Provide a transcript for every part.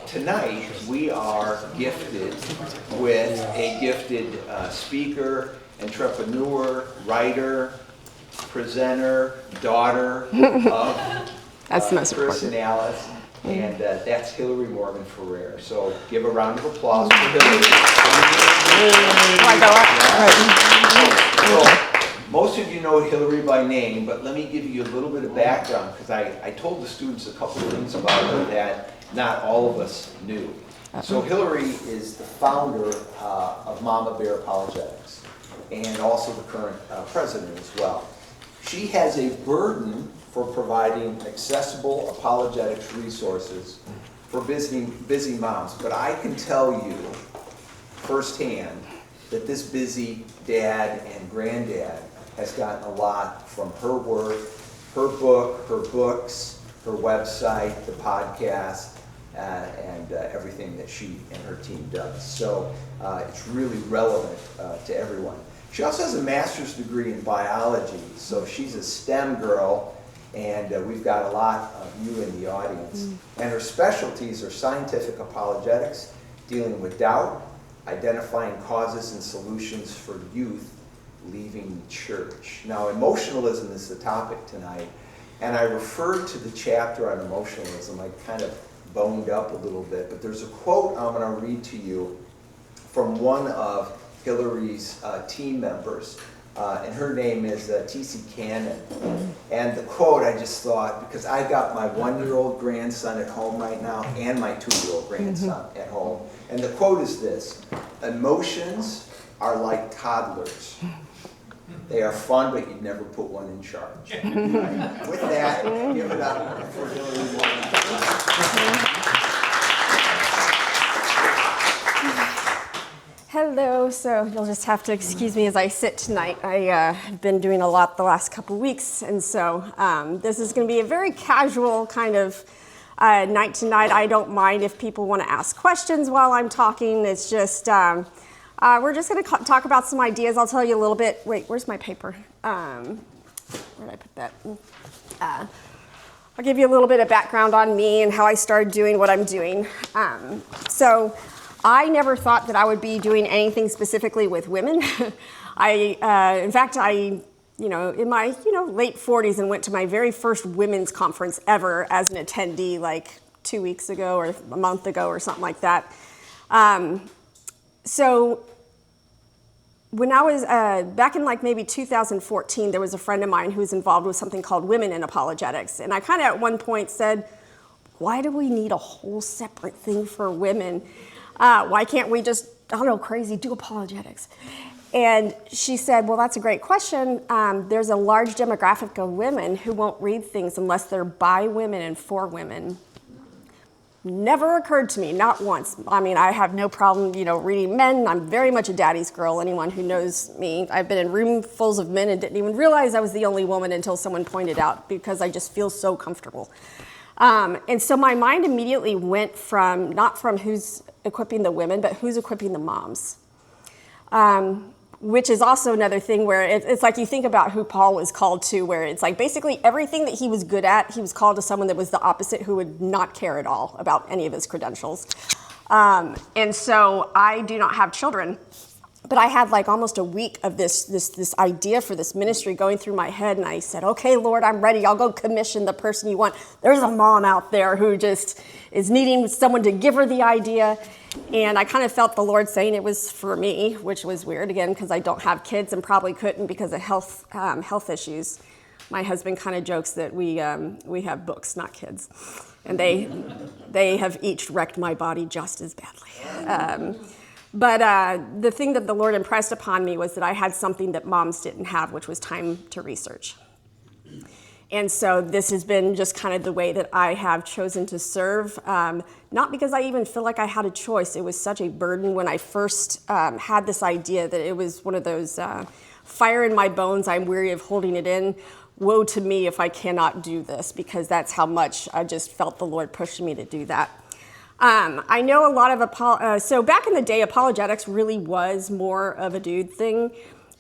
Tonight we are gifted with a gifted speaker, entrepreneur, writer, presenter, daughter of That's the most Chris and Alice, and that's Hillary Morgan Ferrer. So give a round of applause for Hillary. Most of you know Hillary by name, but let me give you a little bit of background, because I told the students a couple of things about her that not all of us knew. So Hillary is the founder of Mama Bear Apologetics, and also the current president as well. She has a burden for providing accessible apologetics resources for busy moms, but I can tell you firsthand that this busy dad and granddad has gotten a lot from her work, her book, her books, her website, the podcast, and everything that she and her team does. So it's really relevant to everyone. She also has a master's degree in biology, so she's a STEM girl, and we've got a lot of you in the audience. And her specialties are scientific apologetics, dealing with doubt, identifying causes and solutions for youth leaving the church. Now, emotionalism is the topic tonight, and I referred to the chapter on emotionalism. I kind of boned up a little bit, but there's a quote I'm going to read to you from one of Hillary's team members, and her name is T.C. Cannon. And the quote, I just thought, because I got my 1-year-old grandson at home right now and my 2-year-old grandson at home, and the quote is this: emotions are like toddlers. They are fun, but you'd never put one in charge. Right? With that, give it up for Hillary Morgan. Hello, so you'll just have to excuse me as I sit tonight. I have been doing a lot the last couple weeks, and so this is going to be a very casual kind of night tonight. I don't mind if people want to ask questions while I'm talking. It's just, we're just going to talk about some ideas. I'll tell you a little bit. Wait, where's my paper? Where did I put that? I'll give you a little bit of background on me and how I started doing what I'm doing. So I never thought that I would be doing anything specifically with women. In fact, in my late 40s, and went to my very first women's conference ever as an attendee, like 2 weeks ago or a month ago or something like that. So when I was back in like maybe 2014, there was a friend of mine who was involved with something called Women in Apologetics, and I kind of at one point said, "Why do we need a whole separate thing for women? Why can't we just, I don't know, crazy, do apologetics?" And she said, "Well, that's a great question. There's a large demographic of women who won't read things unless they're by women and for women." Never occurred to me, not once. I mean, I have no problem, reading men. I'm very much a daddy's girl. Anyone who knows me, I've been in roomfuls of men and didn't even realize I was the only woman until someone pointed out, because I just feel so comfortable. And so my mind immediately went from, not from who's equipping the women, but who's equipping the moms. Which is also another thing where it's like you think about who Paul was called to, where it's like basically everything that he was good at, he was called to someone that was the opposite, who would not care at all about any of his credentials. And so I do not have children, but I had like almost a week of this idea for this ministry going through my head, and I said, "Okay, Lord, I'm ready. I'll go commission the person you want." There's a mom out there who just is needing someone to give her the idea. And I kind of felt the Lord saying it was for me, which was weird, again, because I don't have kids and probably couldn't because of health issues. My husband kind of jokes that we have books, not kids. And they have each wrecked my body just as badly. But the thing that the Lord impressed upon me was that I had something that moms didn't have, which was time to research. And so this has been just kind of the way that I have chosen to serve, not because I even feel like I had a choice. It was such a burden when I first had this idea that it was one of those fire in my bones, I'm weary of holding it in. Woe to me if I cannot do this, because that's how much I just felt the Lord pushing me to do that. I know a lot of, so back in the day, apologetics really was more of a dude thing.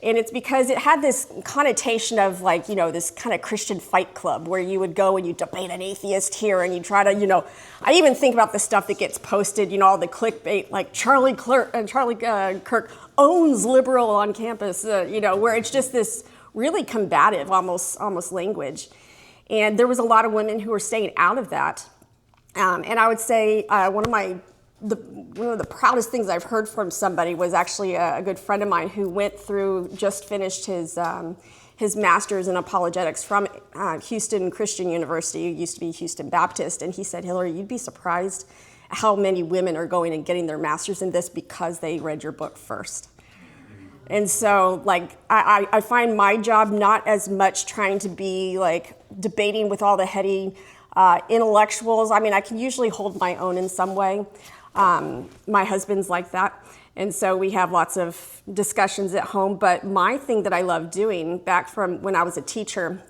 And it's because it had this connotation of like, this kind of Christian fight club where you would go and you debate an atheist here and you try to, I even think about the stuff that gets posted, all the clickbait, like Charlie Kirk owns liberal on campus, where it's just this really combative almost language. And there was a lot of women who were staying out of that. And I would say one of the proudest things I've heard from somebody was actually a good friend of mine who just finished his master's in apologetics from Houston Christian University. It used to be Houston Baptist. And he said, Hillary, you'd be surprised how many women are going and getting their master's in this because they read your book first. And so, like, I find my job not as much trying to be, like, debating with all the heady intellectuals. I mean, I can usually hold my own in some way. My husband's like that. And so we have lots of discussions at home. But my thing that I love doing back from when I was a teacher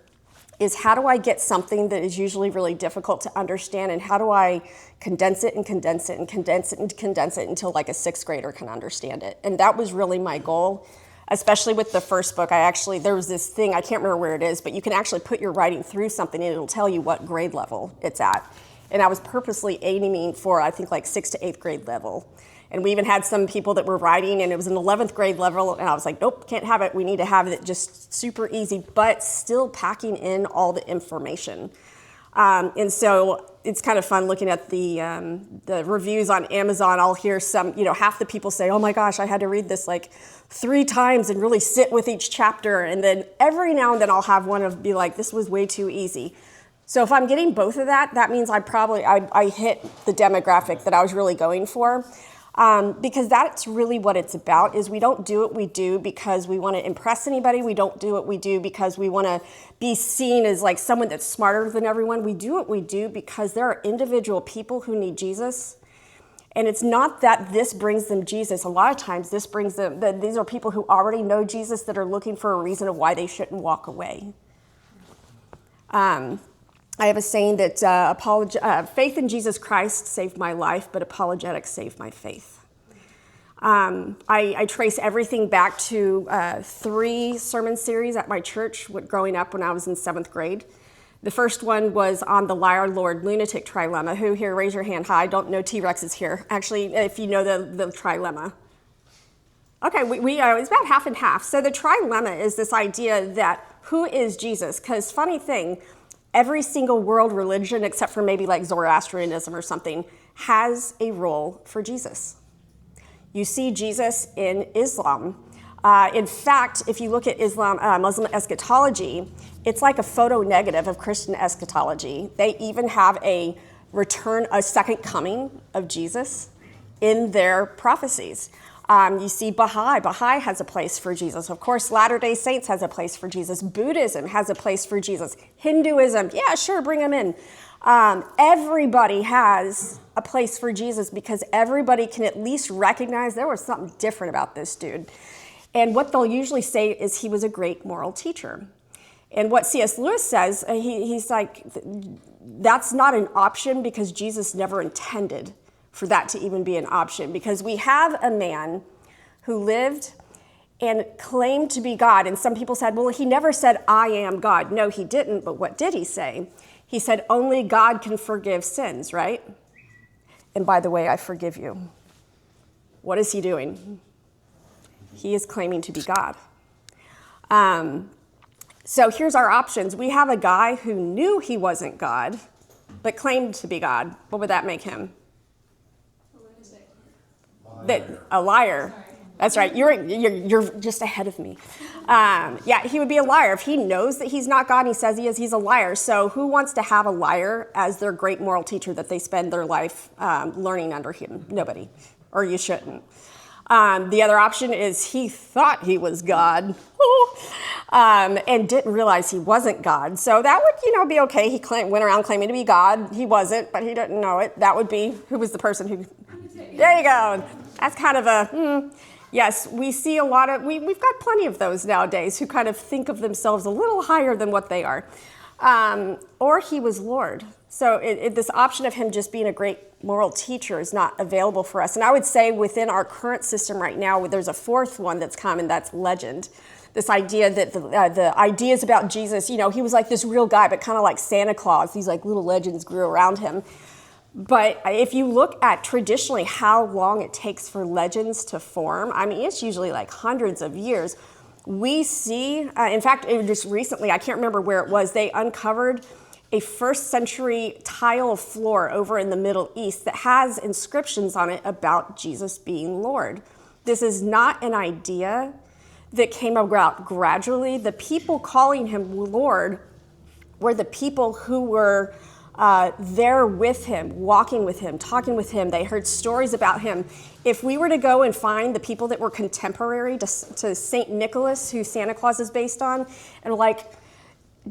is how do I get something that is usually really difficult to understand, and how do I condense it and condense it and condense it and condense it until like a sixth grader can understand it. And that was really my goal, especially with the first book. There was this thing, I can't remember where it is, but you can actually put your writing through something and it'll tell you what grade level it's at. And I was purposely aiming for, I think, like 6th to 8th grade level. And we even had some people that were writing, and it was an 11th grade level, and I was like, nope, can't have it. We need to have it just super easy, but still packing in all the information. And so it's kind of fun looking at the reviews on Amazon. I'll hear some, half the people say, oh my gosh, I had to read this like 3 times and really sit with each chapter. And then every now and then I'll have one of be like, this was way too easy. So if I'm getting both of that, that means I hit the demographic that I was really going for. Because that's really what it's about, is we don't do what we do because we want to impress anybody. We don't do what we do because we want to be seen as like someone that's smarter than everyone. We do what we do because there are individual people who need Jesus. And it's not that this brings them Jesus. A lot of times this brings them, these are people who already know Jesus that are looking for a reason of why they shouldn't walk away. I have a saying that faith in Jesus Christ saved my life, but apologetics saved my faith. I trace everything back to 3 sermon series at my church growing up when I was in 7th grade. The first one was on the liar, Lord, lunatic trilemma. Who here, raise your hand high. Don't know T-Rex is here. Actually, if you know the trilemma. Okay, it's about half and half. So the trilemma is this idea that who is Jesus? Because funny thing, every single world religion, except for maybe like Zoroastrianism or something, has a role for Jesus. You see Jesus in Islam. In fact, if you look at Muslim eschatology, it's like a photo negative of Christian eschatology. They even have a second coming of Jesus in their prophecies. You see Baha'i. Baha'i has a place for Jesus. Of course, Latter-day Saints has a place for Jesus. Buddhism has a place for Jesus. Hinduism, yeah, sure, bring them in. Everybody has a place for Jesus because everybody can at least recognize there was something different about this dude. And what they'll usually say is he was a great moral teacher. And what C.S. Lewis says, he's like, that's not an option because Jesus never intended for that to even be an option, because we have a man who lived and claimed to be God. And some people said, well, he never said, I am God. No, he didn't. But what did he say? He said, only God can forgive sins, right? And by the way, I forgive you. What is he doing? He is claiming to be God. So here's our options. We have a guy who knew he wasn't God, but claimed to be God. What would that make him? A liar. That's right. You're just ahead of me. Yeah, he would be a liar. If he knows that he's not God and he says he is, he's a liar. So who wants to have a liar as their great moral teacher that they spend their life learning under him? Nobody. Or you shouldn't. The other option is he thought he was God and didn't realize he wasn't God. So that would, be okay. He went around claiming to be God. He wasn't, but he didn't know it. That would be, who was the person who... There you go. That's kind of yes, we see a lot of, we've got plenty of those nowadays who kind of think of themselves a little higher than what they are. Or he was Lord. So this option of him just being a great moral teacher is not available for us. And I would say within our current system right now, there's a fourth one that's common, that's legend. This idea that the ideas about Jesus, he was like this real guy, but kind of like Santa Claus. These like little legends grew around him. But if you look at traditionally how long it takes for legends to form, I mean, it's usually like hundreds of years. We see, in fact, just recently, I can't remember where it was, they uncovered a first century tile floor over in the Middle East that has inscriptions on it about Jesus being Lord. This is not an idea that came about gradually. The people calling him Lord were the people who were there with him, walking with him, talking with him. They heard stories about him. If we were to go and find the people that were contemporary to St. Nicholas, who Santa Claus is based on, and like,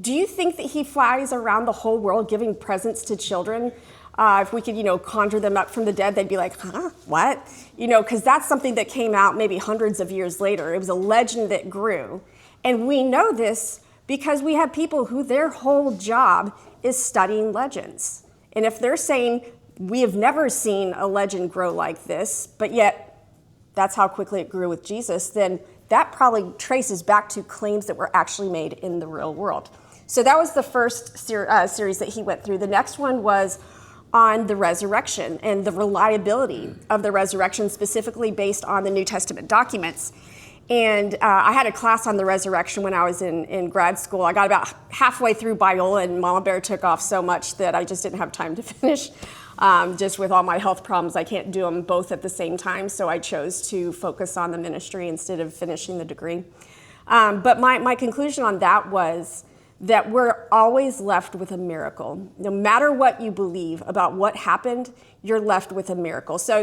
do you think that he flies around the whole world giving presents to children? If we could, conjure them up from the dead, they'd be like, huh, what? Because that's something that came out maybe hundreds of years later. It was a legend that grew. And we know this because we have people who their whole job is studying legends. And if they're saying, we have never seen a legend grow like this, but yet that's how quickly it grew with Jesus, then that probably traces back to claims that were actually made in the real world. So that was the first series that he went through. The next one was on the resurrection and the reliability of the resurrection, specifically based on the New Testament documents. And I had a class on the resurrection when I was in grad school. I got about halfway through Biola, and Mama Bear took off so much that I just didn't have time to finish. Just with all my health problems, I can't do them both at the same time, so I chose to focus on the ministry instead of finishing the degree. But my conclusion on that was that we're always left with a miracle. No matter what you believe about what happened, you're left with a miracle. So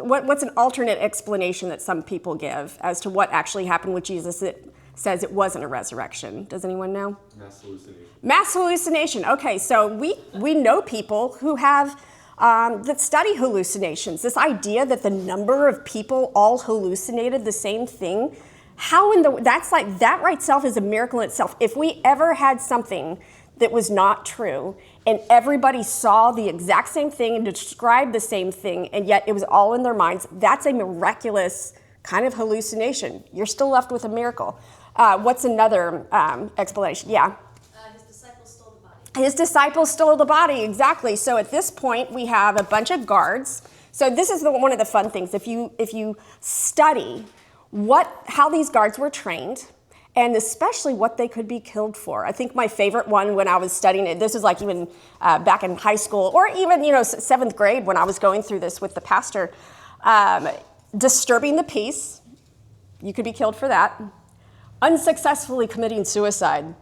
what's an alternate explanation that some people give as to what actually happened with Jesus that says it wasn't a resurrection? Does anyone know? Mass hallucination. Mass hallucination. Okay, so we know people who have that study hallucinations. This idea that the number of people all hallucinated the same thing. That's like, that right itself is a miracle in itself. If we ever had something that was not true and everybody saw the exact same thing and described the same thing, and yet it was all in their minds, that's a miraculous kind of hallucination. You're still left with a miracle. What's another explanation? Yeah. His disciples stole the body. His disciples stole the body, exactly. So at this point, we have a bunch of guards. So this is one of the fun things. If you study how these guards were trained, and especially what they could be killed for. I think my favorite one when I was studying it, this was like even back in high school, or even seventh grade when I was going through this with the pastor, disturbing the peace, you could be killed for that. Unsuccessfully committing suicide.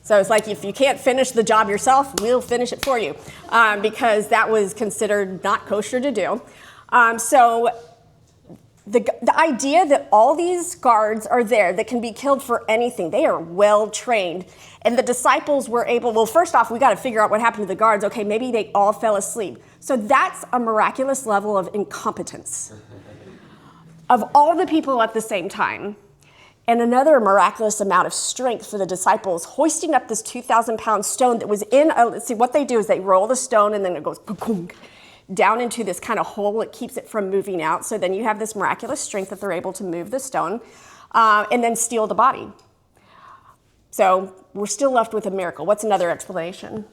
So it's like, if you can't finish the job yourself, we'll finish it for you, because that was considered not kosher to do. So the idea that all these guards are there that can be killed for anything, they are well trained. And the disciples were able, well, first off, we got to figure out what happened to the guards. Okay, maybe they all fell asleep. So that's a miraculous level of incompetence of all the people at the same time. And another miraculous amount of strength for the disciples, hoisting up this 2,000-pound stone that was see, what they do is they roll the stone and then it goes down into this kind of hole that keeps it from moving out. So then you have this miraculous strength that they're able to move the stone and then steal the body. So we're still left with a miracle. What's another explanation?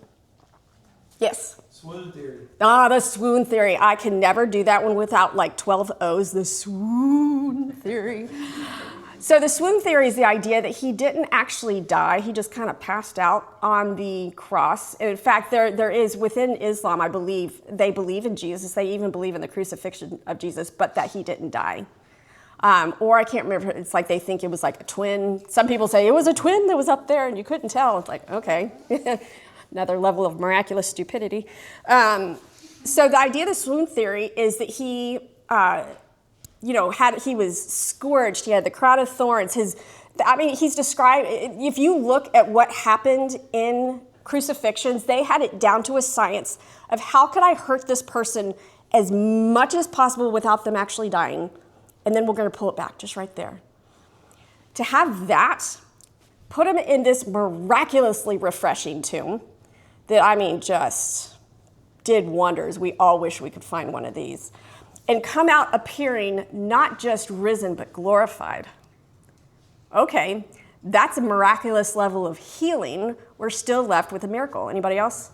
Yes? Swoon theory. The swoon theory. I can never do that one without like 12 O's. The swoon theory. So the swoon theory is the idea that he didn't actually die. He just kind of passed out on the cross. In fact, there is within Islam, I believe, they believe in Jesus. They even believe in the crucifixion of Jesus, but that he didn't die. Or I can't remember. It's like they think it was like a twin. Some people say it was a twin that was up there and you couldn't tell. It's like, okay, another level of miraculous stupidity. So the idea of the swoon theory is that he... he was scourged. He had the crown of thorns. He's described, if you look at what happened in crucifixions, they had it down to a science of how could I hurt this person as much as possible without them actually dying. And then we're going to pull it back just right there. To have that, put him in this miraculously refreshing tomb that, just did wonders. We all wish we could find one of these. And come out appearing not just risen, but glorified. Okay, that's a miraculous level of healing. We're still left with a miracle. Anybody else?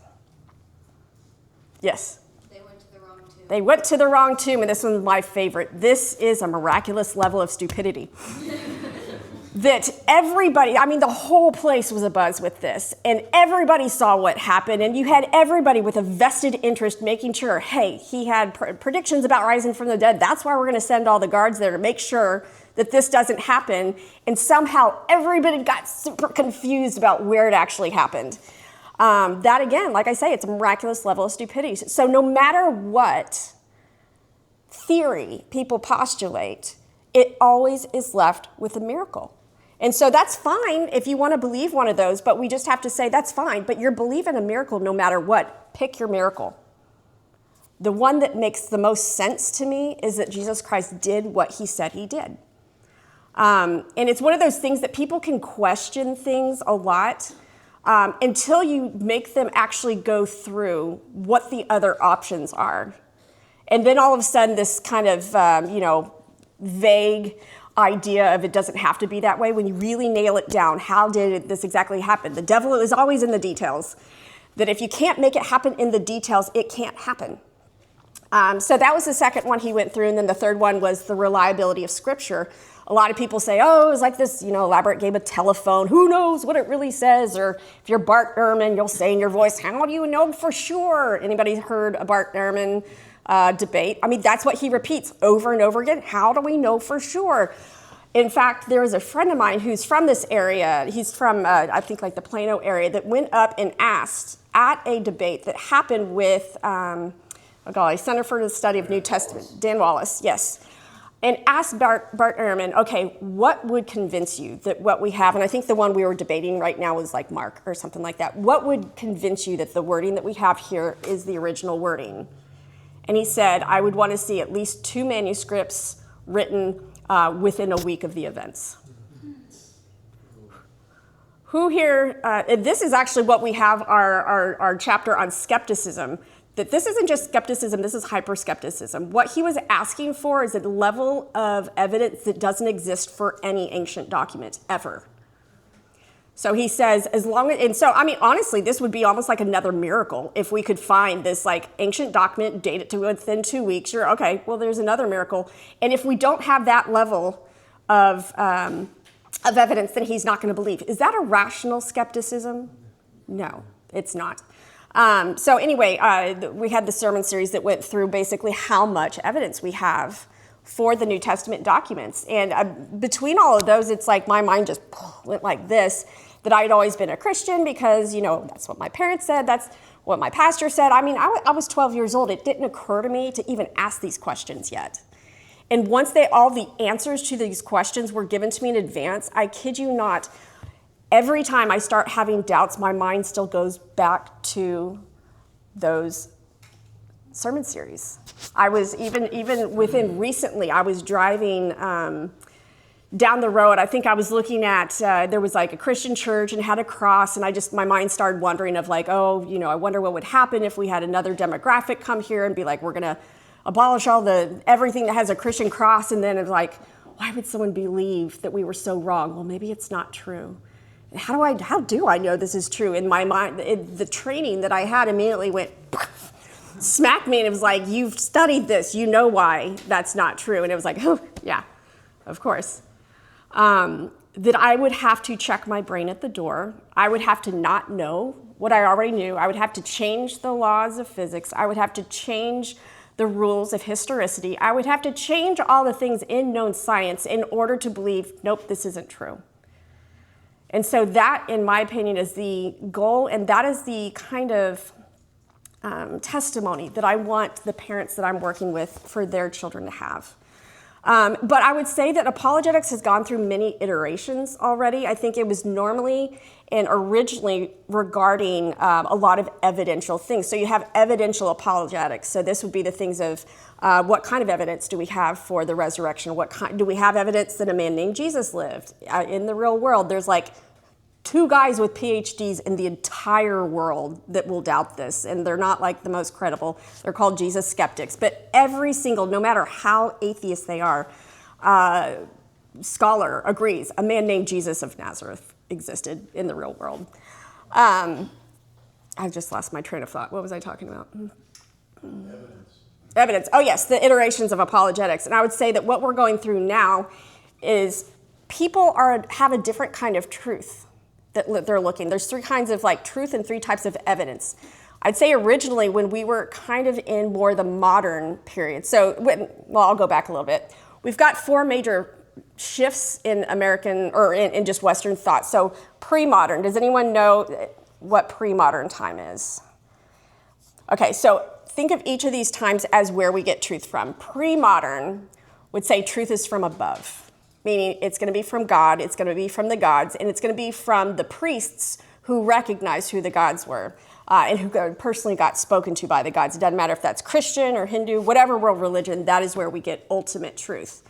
Yes? They went to the wrong tomb. They went to the wrong tomb, and this one's my favorite. This is a miraculous level of stupidity. That everybody, I mean, the whole place was abuzz with this, and everybody saw what happened, and you had everybody with a vested interest making sure, hey, he had predictions about rising from the dead. That's why we're going to send all the guards there to make sure that this doesn't happen. And somehow everybody got super confused about where it actually happened. That, again, like I say, it's a miraculous level of stupidity. So no matter what theory people postulate, it always is left with a miracle. And so that's fine if you want to believe one of those, but we just have to say that's fine, but you're believing a miracle no matter what. Pick your miracle. The one that makes the most sense to me is that Jesus Christ did what he said he did. And it's one of those things that people can question things a lot until you make them actually go through what the other options are. And then all of a sudden this kind of, vague idea of it doesn't have to be that way. When you really nail it down, how did this exactly happen? The devil is always in the details. That if you can't make it happen in the details, it can't happen. So that was the second one he went through. And then the third one was the reliability of Scripture. A lot of people say, oh, it was like this, elaborate game of telephone. Who knows what it really says? Or if you're Bart Ehrman, you'll say in your voice, how do you know for sure? Anybody heard a Bart Ehrman debate? I mean, that's what he repeats over and over again. How do we know for sure? In fact, there was a friend of mine who's from this area. He's from, I think, like the Plano area, that went up and asked at a debate that happened with, Center for the Study of New Testament, Dan Wallace, yes, and asked Bart Ehrman, okay, what would convince you that what we have, and I think the one we were debating right now was like Mark or something like that, what would convince you that the wording that we have here is the original wording? And he said, I would want to see at least 2 manuscripts written within a week of the events. Who here, this is actually what we have our chapter on skepticism, that this isn't just skepticism, this is hyper-skepticism. What he was asking for is a level of evidence that doesn't exist for any ancient document, ever. So he says, honestly, this would be almost like another miracle if we could find this like ancient document, date it to within 2 weeks. You're okay, well, there's another miracle. And if we don't have that level of evidence, then he's not going to believe. Is that a rational skepticism? No, it's not. So anyway, we had the sermon series that went through basically how much evidence we have for the New Testament documents. And between all of those, it's like my mind just went like this, that I had always been a Christian because, that's what my parents said, that's what my pastor said. I mean, I was 12 years old. It didn't occur to me to even ask these questions yet. And once all the answers to these questions were given to me in advance, I kid you not, every time I start having doubts, my mind still goes back to those sermon series. I was even within recently, I was driving down the road. I think I was looking at, there was like a Christian church and had a cross, and my mind started wondering of like, I wonder what would happen if we had another demographic come here and be like, we're gonna abolish everything that has a Christian cross, and then it's like, why would someone believe that we were so wrong? Well, maybe it's not true. How do I know this is true? In my mind, the training that I had immediately went, smacked me, and it was like, you've studied this, you know why that's not true. And it was like, oh, yeah, of course. That I would have to check my brain at the door. I would have to not know what I already knew. I would have to change the laws of physics. I would have to change the rules of historicity. I would have to change all the things in known science in order to believe, nope, this isn't true. And so that, in my opinion, is the goal, and that is the kind of testimony that I want the parents that I'm working with for their children to have. But I would say that apologetics has gone through many iterations already. I think it was normally and originally regarding a lot of evidential things. So you have evidential apologetics. So this would be the things of what kind of evidence do we have for the resurrection? Do we have evidence that a man named Jesus lived in the real world? There's like 2 guys with PhDs in the entire world that will doubt this, and they're not like the most credible. They're called Jesus skeptics. But every single, no matter how atheist they are, scholar agrees a man named Jesus of Nazareth existed in the real world. I just lost my train of thought. What was I talking about? Evidence. Oh, yes, the iterations of apologetics. And I would say that what we're going through now is people have a different kind of truth that they're looking. There's 3 kinds of like truth and 3 types of evidence. I'd say originally when we were kind of in more the modern period. So, well, I'll go back a little bit. We've got 4 major shifts in American, or in just Western thought. So pre-modern, does anyone know what pre-modern time is? Okay, so think of each of these times as where we get truth from. Pre-modern would say truth is from above, meaning it's going to be from God, it's going to be from the gods, and it's going to be from the priests who recognized who the gods were and who personally got spoken to by the gods. It doesn't matter if that's Christian or Hindu, whatever world religion, that is where we get ultimate truth.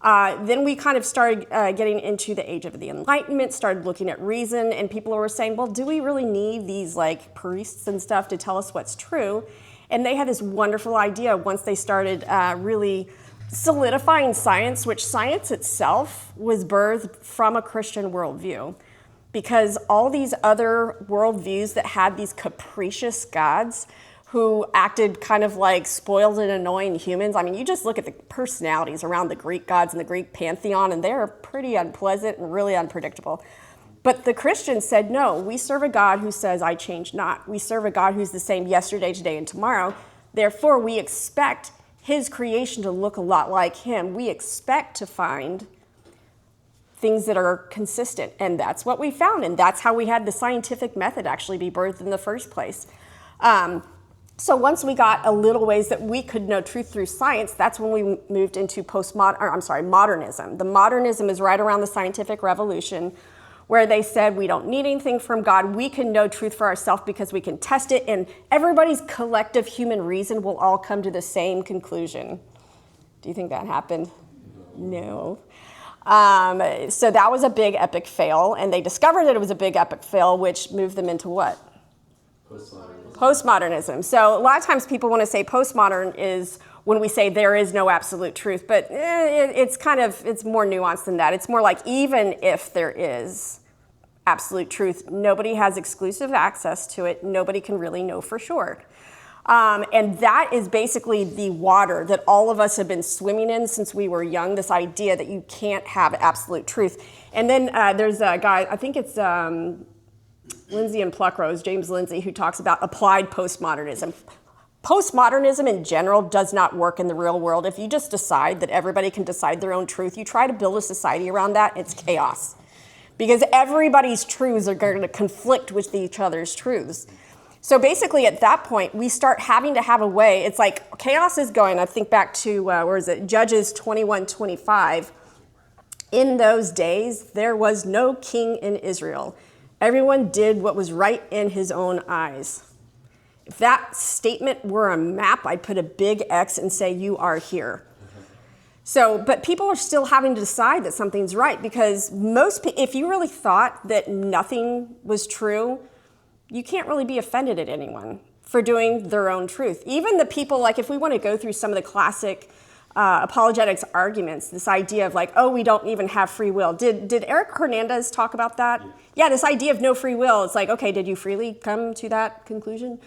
Then we kind of started getting into the age of the Enlightenment, started looking at reason, and people were saying, well, do we really need these like priests and stuff to tell us what's true? And they had this wonderful idea once they started really solidifying science, which science itself was birthed from a Christian worldview. Because all these other worldviews that had these capricious gods who acted kind of like spoiled and annoying humans. I mean, you just look at the personalities around the Greek gods and the Greek pantheon, and they're pretty unpleasant and really unpredictable. But the Christians said, no, we serve a God who says, I change not. We serve a God who's the same yesterday, today, and tomorrow. Therefore, we expect his creation to look a lot like him. We expect to find things that are consistent. And that's what we found. And that's how we had the scientific method actually be birthed in the first place. So once we got a little ways that we could know truth through science, that's when we moved into modernism. The modernism is right around the scientific revolution, where they said we don't need anything from God. We can know truth for ourselves because we can test it, and everybody's collective human reason will all come to the same conclusion. Do you think that happened? No. So that was a big epic fail, and they discovered that it was a big epic fail, which moved them into what? Postmodernism. So a lot of times people want to say postmodern is when we say there is no absolute truth, but it's more nuanced than that. It's more like even if there is absolute truth, nobody has exclusive access to it. Nobody can really know for sure. And that is basically the water that all of us have been swimming in since we were young, this idea that you can't have absolute truth. And then there's a guy, I think it's Lindsay and Pluckrose, James Lindsay, who talks about applied postmodernism. Postmodernism in general does not work in the real world. If you just decide that everybody can decide their own truth, you try to build a society around that, it's chaos. Because everybody's truths are going to conflict with each other's truths. So basically at that point, we start having to have a way, it's like chaos is going, I think back to, Judges 21:25. In those days, there was no king in Israel. Everyone did what was right in his own eyes. If that statement were a map, I'd put a big X and say, you are here. So, but people are still having to decide that something's right, because if you really thought that nothing was true, you can't really be offended at anyone for doing their own truth. Even the people, like if we want to go through some of the classic apologetics arguments, this idea of like, oh, we don't even have free will. Did Eric Hernandez talk about that? Yeah, this idea of no free will. It's like, okay, did you freely come to that conclusion?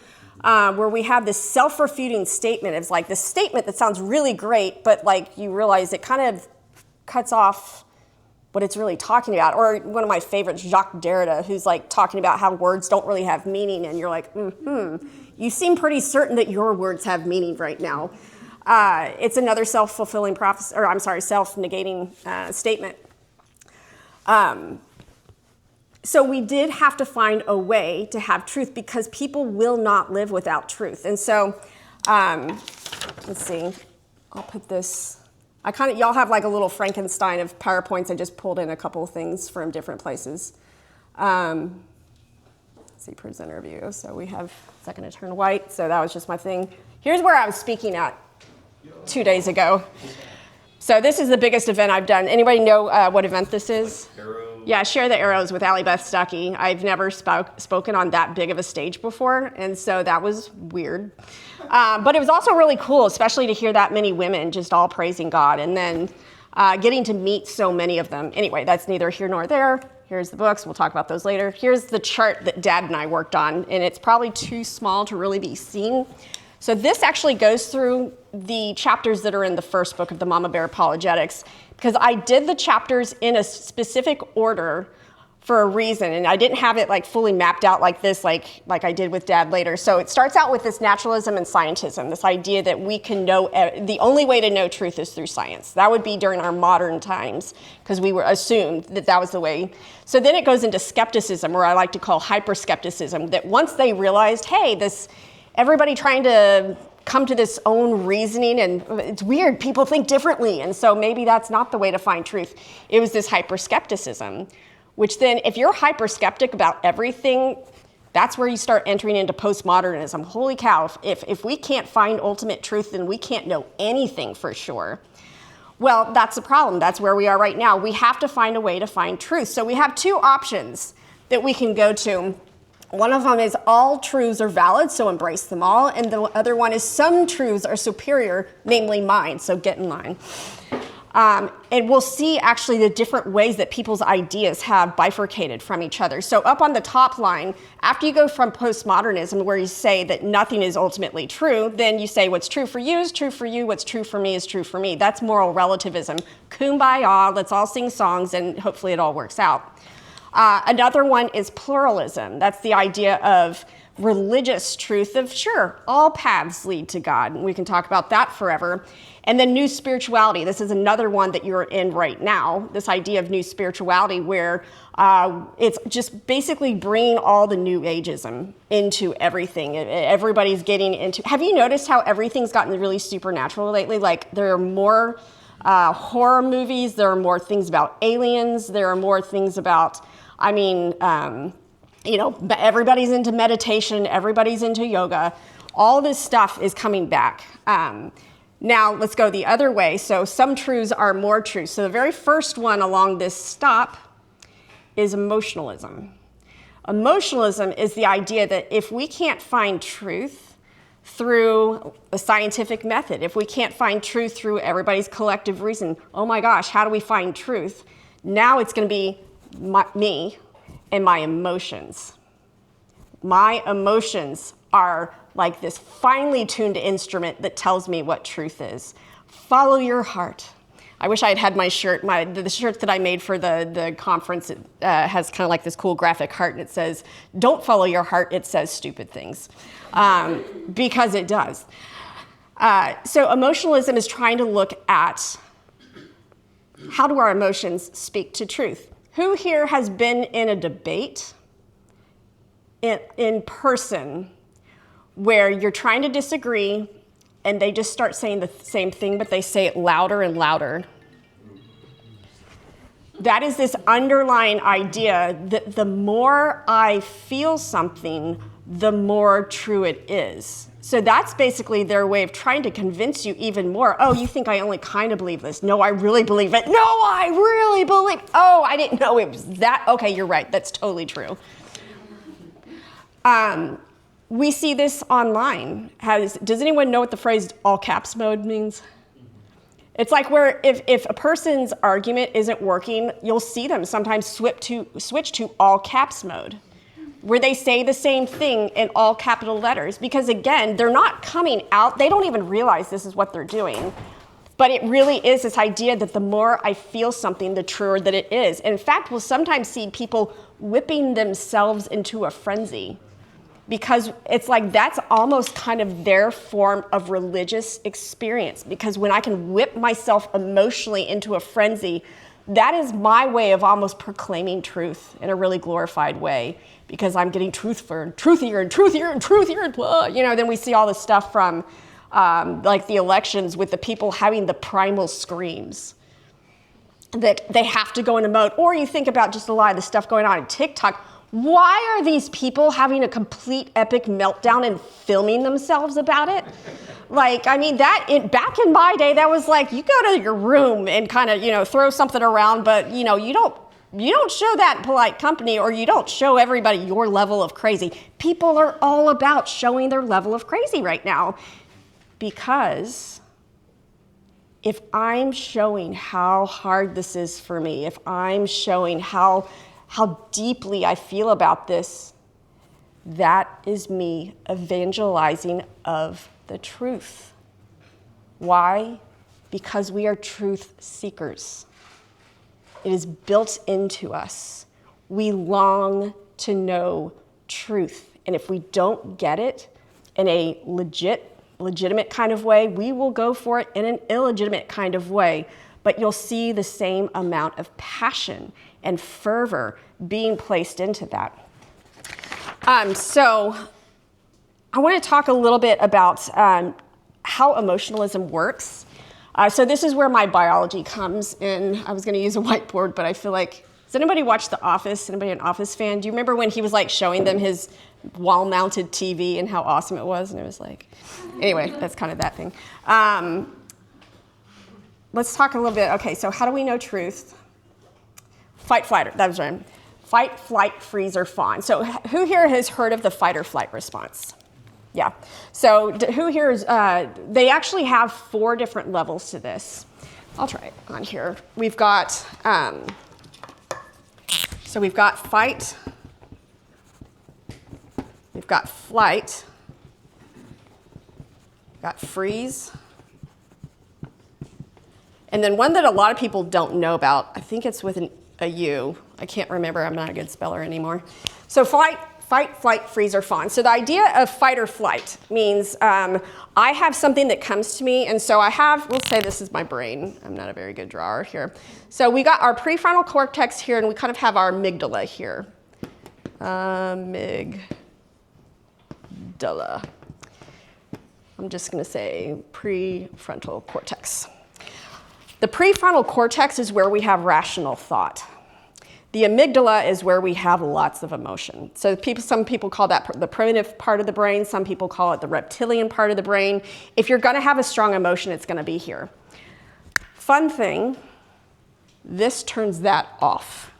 Where we have this self-refuting statement. It's like this statement that sounds really great, but like you realize it kind of cuts off what it's really talking about. Or one of my favorites, Jacques Derrida, who's like talking about how words don't really have meaning, and you're like, you seem pretty certain that your words have meaning right now. It's another self-fulfilling prophecy, or I'm sorry, self-negating statement. So we did have to find a way to have truth, because people will not live without truth. And so, let's see, I'll put this, y'all have like a little Frankenstein of PowerPoints. I just pulled in a couple of things from different places. Let's see, presenter view. So we have, it's not going to turn white, so that was just my thing. Here's where I was speaking at 2 days ago. So this is the biggest event I've done. Anybody know what event this is? Arrow Yeah, Share the Arrows with Allie Beth Stuckey. I've never spoken on that big of a stage before, and so that was weird. But it was also really cool, especially to hear that many women just all praising God, and then getting to meet so many of them. Anyway, that's neither here nor there. Here's the books. We'll talk about those later. Here's the chart that Dad and I worked on, and it's probably too small to really be seen. So this actually goes through the chapters that are in the first book of the Mama Bear Apologetics, because I did the chapters in a specific order for a reason, and I didn't have it like fully mapped out like this, like I did with Dad later. So it starts out with this naturalism and scientism, this idea that we can know, the only way to know truth is through science. That would be during our modern times, because we were assumed that that was the way. So then it goes into skepticism, or I like to call hyper-skepticism, that once they realized, hey, everybody trying to come to this own reasoning, and it's weird, people think differently, and so maybe that's not the way to find truth. It was this hyper-skepticism, which then, if you're hyper-skeptic about everything, that's where you start entering into postmodernism. Holy cow, if we can't find ultimate truth, then we can't know anything for sure. Well, that's the problem. That's where we are right now. We have to find a way to find truth. So we have two options that we can go to. One of them is all truths are valid, so embrace them all. And the other one is some truths are superior, namely mine, so get in line. And we'll see actually the different ways that people's ideas have bifurcated from each other. So up on the top line, after you go from postmodernism, where you say that nothing is ultimately true, then you say what's true for you is true for you, what's true for me is true for me. That's moral relativism. Kumbaya, let's all sing songs, and hopefully it all works out. Another one is pluralism. That's the idea of religious truth of, sure, all paths lead to God. And we can talk about that forever. And then new spirituality. This is another one that you're in right now, this idea of new spirituality, where it's just basically bringing all the new ageism into everything. Everybody's getting into, have you noticed how everything's gotten really supernatural lately? Like there are more horror movies, there are more things about aliens, there are more things about, everybody's into meditation, everybody's into yoga. All this stuff is coming back. Now, let's go the other way. So some truths are more true. So the very first one along this stop is emotionalism. Emotionalism is the idea that if we can't find truth through a scientific method, if we can't find truth through everybody's collective reason, oh my gosh, how do we find truth? Now it's going to be me and my emotions. My emotions are like this finely tuned instrument that tells me what truth is. Follow your heart. I wish I had had my shirt, the shirt that I made for the conference. It has kind of like this cool graphic heart, and it says, don't follow your heart, it says stupid things. Because it does. So emotionalism is trying to look at how do our emotions speak to truth. Who here has been in a debate in person where you're trying to disagree and they just start saying the same thing, but they say it louder and louder? That is this underlying idea that the more I feel something, the more true it is. So that's basically their way of trying to convince you even more. Oh, you think I only kind of believe this? No, I really believe it. No, I really believe. Oh, I didn't know it was that. Okay, you're right. That's totally true. We see this online. Does anyone know what the phrase all caps mode means? It's like where if a person's argument isn't working, you'll see them sometimes switch to all caps mode, where they say the same thing in all capital letters. Because again, they're not coming out, they don't even realize this is what they're doing. But it really is this idea that the more I feel something, the truer that it is. And in fact, we'll sometimes see people whipping themselves into a frenzy, because it's like that's almost kind of their form of religious experience. Because when I can whip myself emotionally into a frenzy, that is my way of almost proclaiming truth in a really glorified way, because I'm getting truthier and truthier and truthier and truthier. And blah. Then we see all this stuff from like the elections with the people having the primal screams that they have to go into mode. Or you think about just a lot of the stuff going on in TikTok. Why are these people having a complete epic meltdown and filming themselves about it? Back in my day, that was like, you go to your room and kind of, throw something around, but, you don't you don't show that in polite company, or you don't show everybody your level of crazy. People are all about showing their level of crazy right now, because if I'm showing how hard this is for me, if I'm showing how deeply I feel about this, that is me evangelizing of the truth. Why? Because we are truth seekers. It is built into us. We long to know truth. And if we don't get it in a legitimate kind of way, we will go for it in an illegitimate kind of way. But you'll see the same amount of passion and fervor being placed into that. So I want to talk a little bit about how emotionalism works. So this is where my biology comes in. I was going to use a whiteboard, but I feel like, does anybody watch The Office? Anybody an Office fan? Do you remember when he was like showing them his wall-mounted TV and how awesome it was? And it was like, anyway, that's kind of that thing. Let's talk a little bit. Okay, so how do we know truth? Fight, flight, that was right. Fight, flight, freeze, or fawn. So who here has heard of the fight or flight response? Yeah. So who here is, they actually have 4 different levels to this. I'll try it on here. We've got, so we've got fight, we've got flight, we've got freeze, and then one that a lot of people don't know about, I think it's with a U. I can't remember, I'm not a good speller anymore. So fight, flight, freeze, or fawn. So the idea of fight or flight means I have something that comes to me, and so I have, let's say this is my brain. I'm not a very good drawer here. So we got our prefrontal cortex here, and we kind of have our amygdala here. Amygdala. I'm just going to say prefrontal cortex. The prefrontal cortex is where we have rational thought. The amygdala is where we have lots of emotion. So some people call that the primitive part of the brain. Some people call it the reptilian part of the brain. If you're going to have a strong emotion, it's going to be here. Fun thing, this turns that off.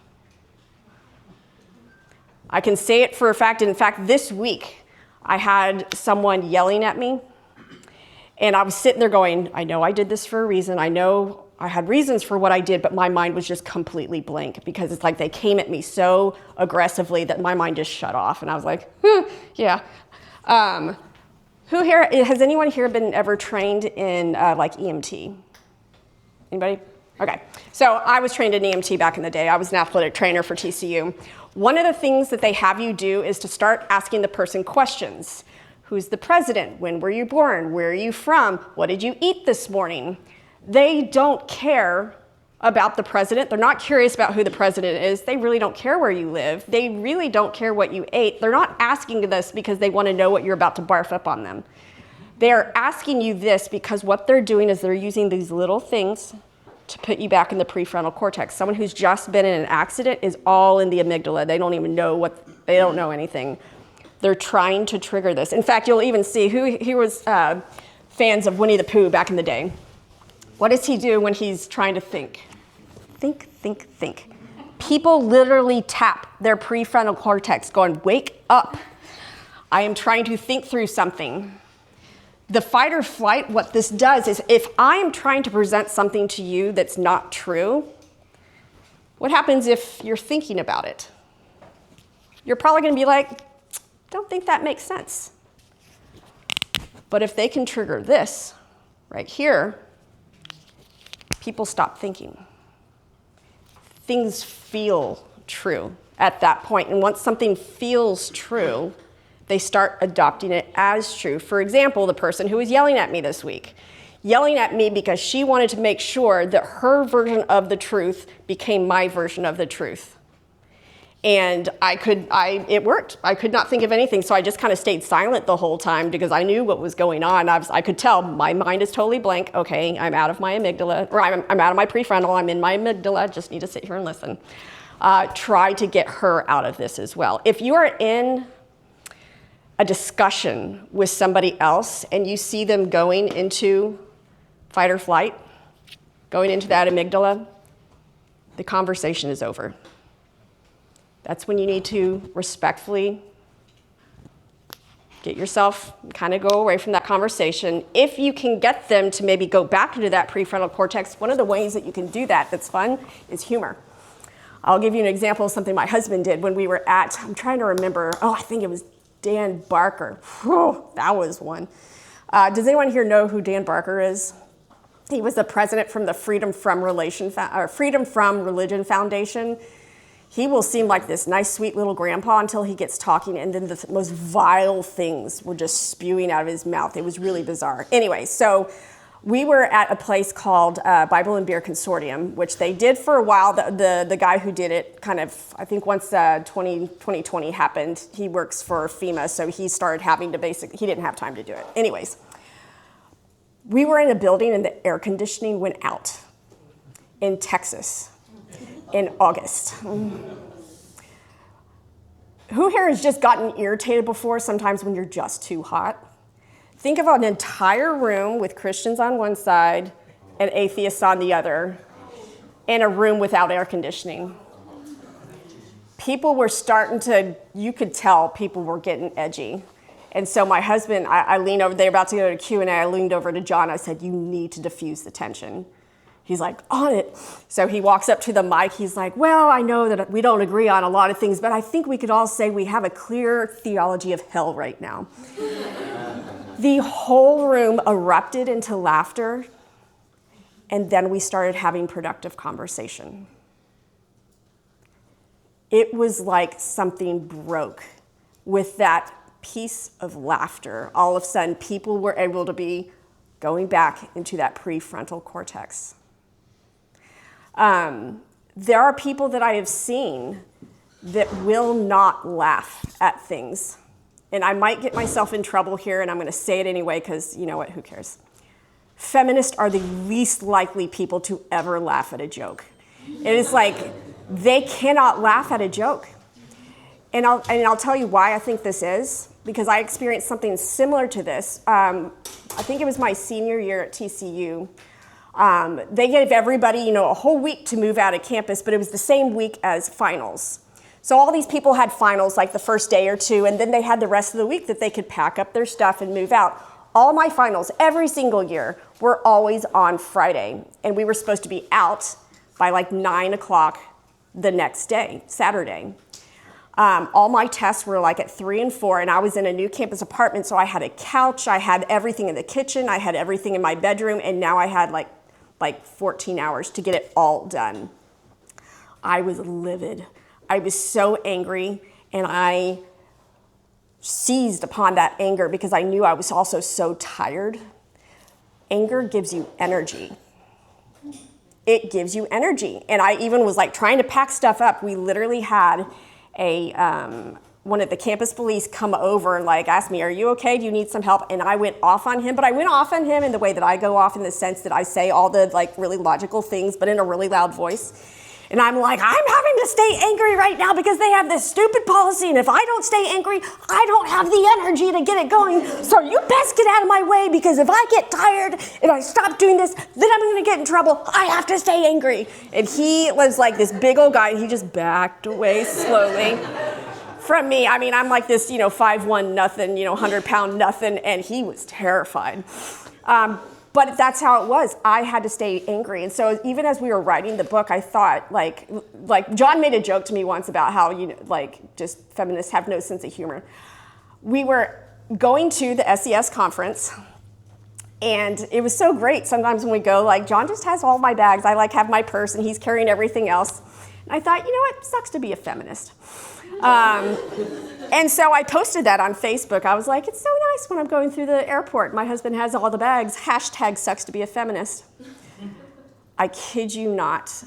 I can say it for a fact. In fact, this week, I had someone yelling at me. And I was sitting there going, I know I did this for a reason. I know I had reasons for what I did, but my mind was just completely blank, because it's like they came at me so aggressively that my mind just shut off. And I was like, yeah. Who here, has anyone here been ever trained in like EMT? Anybody? Okay. So I was trained in EMT back in the day. I was an athletic trainer for TCU. One of the things that they have you do is to start asking the person questions. Who's the president? When were you born? Where are you from? What did you eat this morning? They don't care about the president. They're not curious about who the president is. They really don't care where you live. They really don't care what you ate. They're not asking this because they want to know what you're about to barf up on them. They're asking you this because what they're doing is they're using these little things to put you back in the prefrontal cortex. Someone who's just been in an accident is all in the amygdala. They don't even know they don't know anything. They're trying to trigger this. In fact, you'll even see who was fans of Winnie the Pooh back in the day. What does he do when he's trying to think? Think, think, think. People literally tap their prefrontal cortex going, wake up. I am trying to think through something. The fight or flight, what this does is if I am trying to present something to you that's not true, what happens if you're thinking about it? You're probably going to be like, don't think that makes sense. But if they can trigger this right here, people stop thinking. Things feel true at that point. And once something feels true, they start adopting it as true. For example, the person who was yelling at me this week, yelling at me because she wanted to make sure that her version of the truth became my version of the truth. And it worked. I could not think of anything, so I just kind of stayed silent the whole time because I knew what was going on. I could tell my mind is totally blank. Okay, I'm out of my amygdala, or I'm out of my prefrontal, I'm in my amygdala, just need to sit here and listen. Try to get her out of this as well. If you are in a discussion with somebody else and you see them going into fight or flight, going into that amygdala, the conversation is over. That's when you need to respectfully get yourself, kind of go away from that conversation. If you can get them to maybe go back into that prefrontal cortex, one of the ways that you can do that that's fun is humor. I'll give you an example of something my husband did when we were at, I'm trying to remember, I think it was Dan Barker. Whew, that was one. Does anyone here know who Dan Barker is? He was the president from the Freedom from Religion Foundation. He will seem like this nice, sweet little grandpa until he gets talking, and then the most vile things were just spewing out of his mouth. It was really bizarre. Anyway, so we were at a place called Bible and Beer Consortium, which they did for a while. The guy who did it kind of, I think once 2020 happened, he works for FEMA, so he started having to he didn't have time to do it. Anyways, we were in a building and the air conditioning went out in Texas in August. Who here has just gotten irritated before sometimes when you're just too hot? Think of an entire room with Christians on one side and atheists on the other, in a room without air conditioning. People were you could tell people were getting edgy. And so my husband, I leaned over, they were about to go to Q&A, I leaned over to John, I said, you need to diffuse the tension. He's like, on it. So he walks up to the mic, he's like, well, I know that we don't agree on a lot of things, but I think we could all say we have a clear theology of hell right now. The whole room erupted into laughter, and then we started having productive conversation. It was like something broke with that piece of laughter. All of a sudden, people were able to be going back into that prefrontal cortex. There are people that I have seen that will not laugh at things. And I might get myself in trouble here, and I'm going to say it anyway, because you know what, who cares? Feminists are the least likely people to ever laugh at a joke. It is like, they cannot laugh at a joke. And I'll tell you why I think this is, because I experienced something similar to this. I think it was my senior year at TCU. They gave everybody, a whole week to move out of campus, but it was the same week as finals. So all these people had finals like the first day or two, and then they had the rest of the week that they could pack up their stuff and move out. All my finals, every single year, were always on Friday, and we were supposed to be out by like 9 o'clock the next day, Saturday. All my tests were like at 3 and 4, and I was in a new campus apartment, so I had a couch, I had everything in the kitchen, I had everything in my bedroom, and now I had like 14 hours to get it all done. I was livid. I was so angry, and I seized upon that anger because I knew I was also so tired. Anger gives you energy. It gives you energy. And I even was like trying to pack stuff up. We literally had one of the campus police come over and like ask me, are you okay? Do you need some help? And I went off on him, but I went off on him in the way that I go off, in the sense that I say all the like really logical things, but in a really loud voice. And I'm like, I'm having to stay angry right now because they have this stupid policy, and if I don't stay angry, I don't have the energy to get it going. So you best get out of my way, because if I get tired, if I stop doing this, then I'm gonna get in trouble. I have to stay angry. And he was like this big old guy, and he just backed away slowly from me. I mean, I'm like this, 5'1" nothing, 100-pound nothing, and he was terrified. But that's how it was. I had to stay angry. And so even as we were writing the book, I thought, like John made a joke to me once about how, just feminists have no sense of humor. We were going to the SES conference, and it was so great. Sometimes when we go, John just has all my bags. I have my purse, and he's carrying everything else. And I thought, it sucks to be a feminist. And so I posted that on Facebook. I was like, it's so nice when I'm going through the airport. My husband has all the bags. # sucks to be a feminist. I kid you not.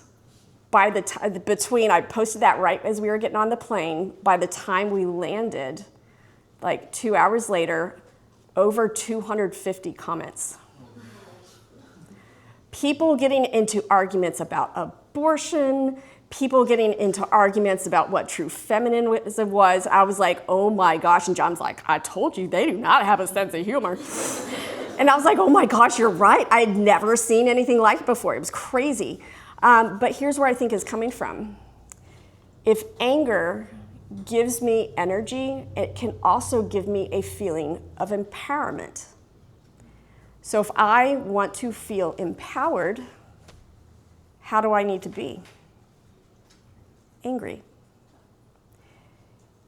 By the time I posted that right as we were getting on the plane. By the time we landed, 2 hours later, over 250 comments. People getting into arguments about abortion. People getting into arguments about what true feminism was. I was like, oh my gosh. And John's like, I told you, they do not have a sense of humor. And I was like, oh my gosh, you're right. I had never seen anything like it before. It was crazy. But here's where I think it's coming from. If anger gives me energy, it can also give me a feeling of empowerment. So if I want to feel empowered, how do I need to be? Angry.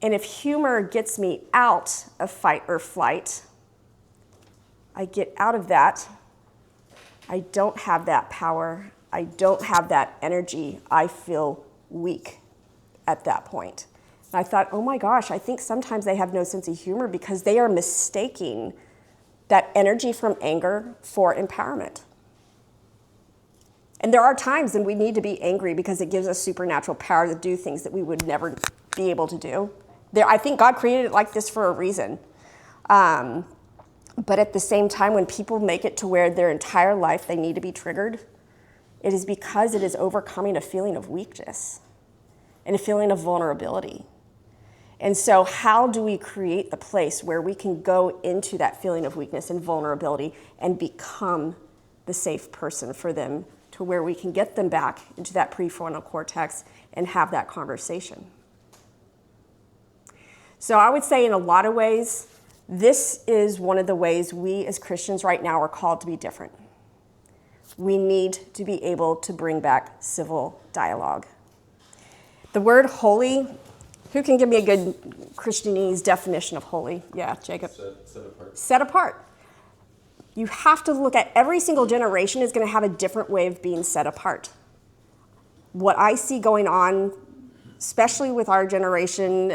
And if humor gets me out of fight or flight, I get out of that. I don't have that power. I don't have that energy. I feel weak at that point. And I thought, oh my gosh, I think sometimes they have no sense of humor because they are mistaking that energy from anger for empowerment. And there are times when we need to be angry because it gives us supernatural power to do things that we would never be able to do. I think God created it like this for a reason. But at the same time, when people make it to where their entire life they need to be triggered, it is because it is overcoming a feeling of weakness and a feeling of vulnerability. And so how do we create the place where we can go into that feeling of weakness and vulnerability and become the safe person for them to where we can get them back into that prefrontal cortex and have that conversation? So I would say in a lot of ways, this is one of the ways we as Christians right now are called to be different. We need to be able to bring back civil dialogue. The word holy, who can give me a good Christianese definition of holy? Yeah, Jacob. Set apart. Set apart. You have to look at every single generation is going to have a different way of being set apart. What I see going on, especially with our generation,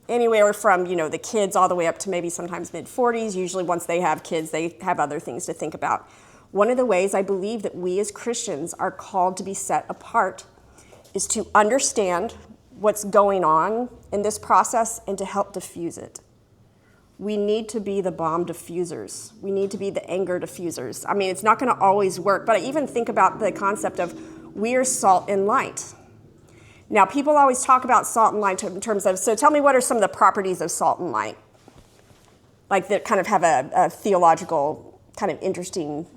anywhere from, the kids all the way up to maybe sometimes mid-40s. Usually once they have kids, they have other things to think about. One of the ways I believe that we as Christians are called to be set apart is to understand what's going on in this process and to help diffuse it. We need to be the bomb diffusers. We need to be the anger diffusers. I mean, it's not going to always work, but I even think about the concept of we are salt and light. Now, people always talk about salt and light in terms of, so tell me what are some of the properties of salt and light? Like that kind of have a theological kind of interesting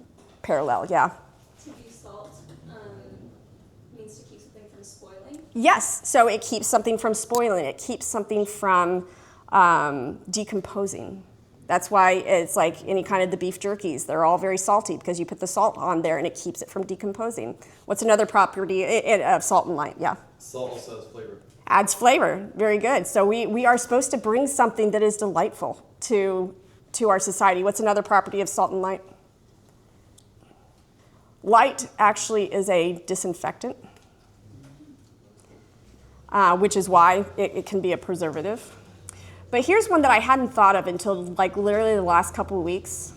parallel, yeah? To be salt means to keep something from spoiling. Yes, so it keeps something from spoiling. It keeps something from decomposing. That's why it's like any kind of the beef jerkies. They're all very salty because you put the salt on there and it keeps it from decomposing. What's another property of salt and light? Yeah. Salt also has flavor. Adds flavor. Very good. So we are supposed to bring something that is delightful to our society. What's another property of salt and light? Light actually is a disinfectant, which is why it can be a preservative. But here's one that I hadn't thought of until like literally the last couple of weeks.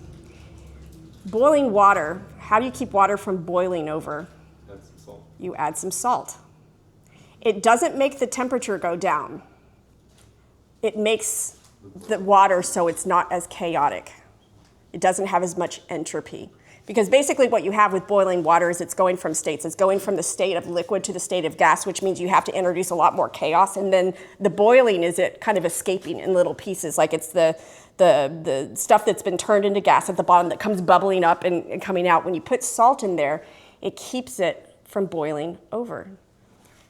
Boiling water. How do you keep water from boiling over? Add some salt. You add some salt. It doesn't make the temperature go down. It makes the water so it's not as chaotic. It doesn't have as much entropy. Because basically what you have with boiling water is it's going from states. It's going from the state of liquid to the state of gas, which means you have to introduce a lot more chaos. And then the boiling is it kind of escaping in little pieces, like it's the stuff that's been turned into gas at the bottom that comes bubbling up and coming out. When you put salt in there, it keeps it from boiling over.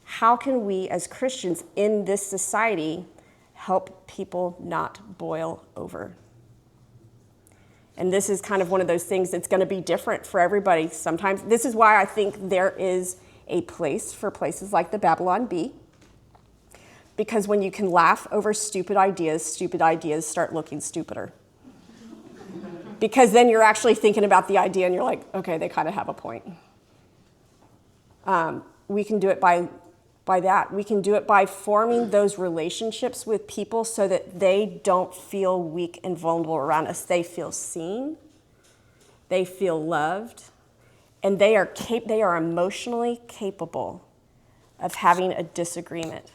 How can we as Christians in this society help people not boil over? And this is kind of one of those things that's going to be different for everybody. Sometimes, this is why I think there is a place for places like the Babylon Bee. Because when you can laugh over stupid ideas start looking stupider. Because then you're actually thinking about the idea and you're like, okay, they kind of have a point. We can do it by that. We can do it by forming those relationships with people so that they don't feel weak and vulnerable around us. They feel seen, they feel loved, and they are emotionally capable of having a disagreement.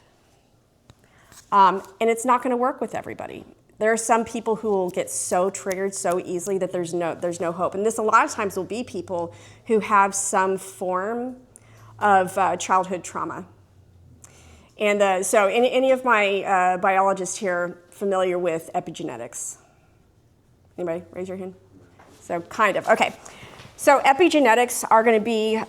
And it's not going to work with everybody. There are some people who will get so triggered so easily that there's no hope. And this a lot of times will be people who have some form of childhood trauma. And so any of my biologists here familiar with epigenetics? Anybody? Raise your hand. So kind of. Okay. So epigenetics are going to be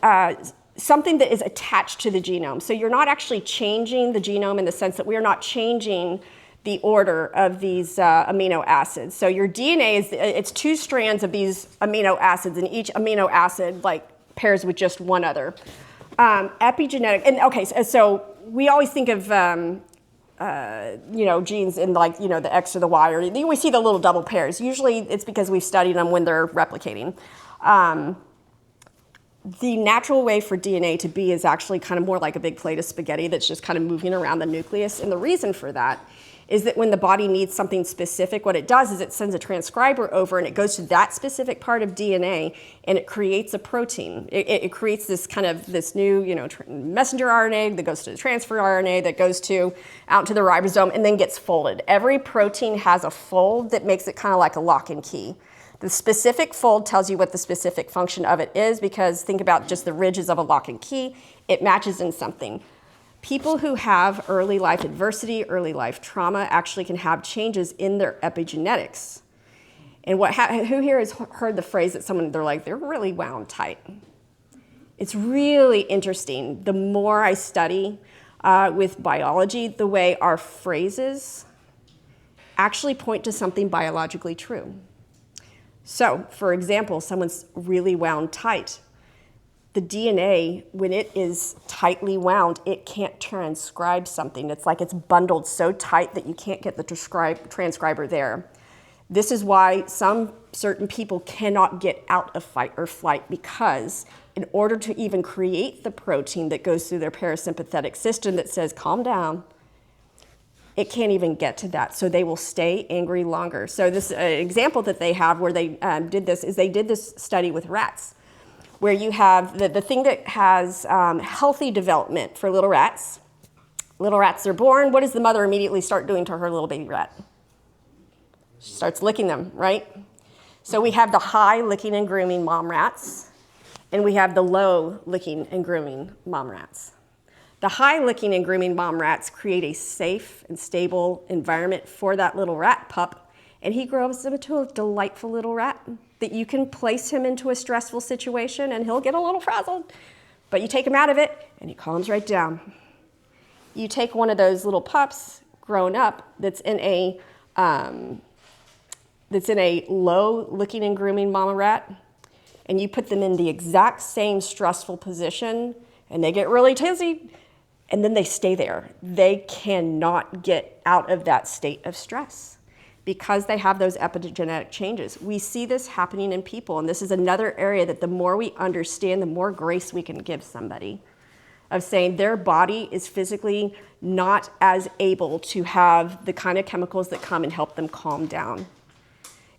something that is attached to the genome. So you're not actually changing the genome in the sense that we are not changing the order of these amino acids. So your DNA it's 2 strands of these amino acids, and each amino acid like pairs with just one other. Epigenetic, and okay, so we always think of genes in like, the X or the Y, or we see the little double pairs. Usually it's because we've studied them when they're replicating. The natural way for DNA to be is actually kind of more like a big plate of spaghetti that's just kind of moving around the nucleus. And the reason for that is that when the body needs something specific, what it does is it sends a transcriber over and it goes to that specific part of DNA and it creates a protein. It creates this new, messenger RNA that goes to the transfer RNA that goes out to the ribosome and then gets folded. Every protein has a fold that makes it kind of like a lock and key. The specific fold tells you what the specific function of it is, because think about just the ridges of a lock and key. It matches in something. People who have early life adversity, early life trauma, actually can have changes in their epigenetics. And who here has heard the phrase that they're really wound tight? It's really interesting. The more I study with biology, the way our phrases actually point to something biologically true. So, for example, someone's really wound tight. The DNA, when it is tightly wound, it can't transcribe something. It's like it's bundled so tight that you can't get the transcriber there. This is why some certain people cannot get out of fight or flight, because in order to even create the protein that goes through their parasympathetic system that says, calm down, it can't even get to that, so they will stay angry longer. So this example that they have where they did this is they did this study with rats, where you have the thing that has healthy development for little rats. Little rats are born. What does the mother immediately start doing to her little baby rat? She starts licking them, right? So we have the high licking and grooming mom rats, and we have the low licking and grooming mom rats. The high licking and grooming mom rats create a safe and stable environment for that little rat pup, and he grows into a delightful little rat that you can place him into a stressful situation and he'll get a little frazzled, but you take him out of it and he calms right down. You take one of those little pups grown up that's in a low licking and grooming mama rat, and you put them in the exact same stressful position and they get really tizzy. And then they stay there. They cannot get out of that state of stress because they have those epigenetic changes. We see this happening in people, and this is another area that the more we understand, the more grace we can give somebody, of saying their body is physically not as able to have the kind of chemicals that come and help them calm down.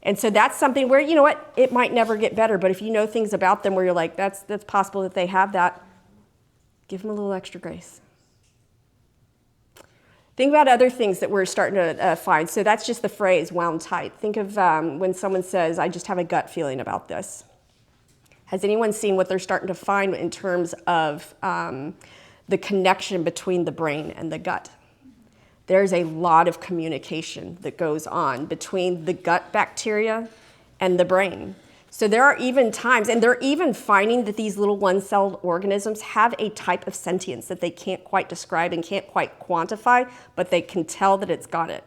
And so that's something where, you know what, it might never get better, but if you know things about them where you're like, that's possible that they have that, give them a little extra grace. Think about other things that we're starting to find. So that's just the phrase, wound tight. Think of when someone says, I just have a gut feeling about this. Has anyone seen what they're starting to find in terms of the connection between the brain and the gut? There's a lot of communication that goes on between the gut bacteria and the brain. So there are even times, and they're even finding that these little one-celled organisms have a type of sentience that they can't quite describe and can't quite quantify, but they can tell that it's got it.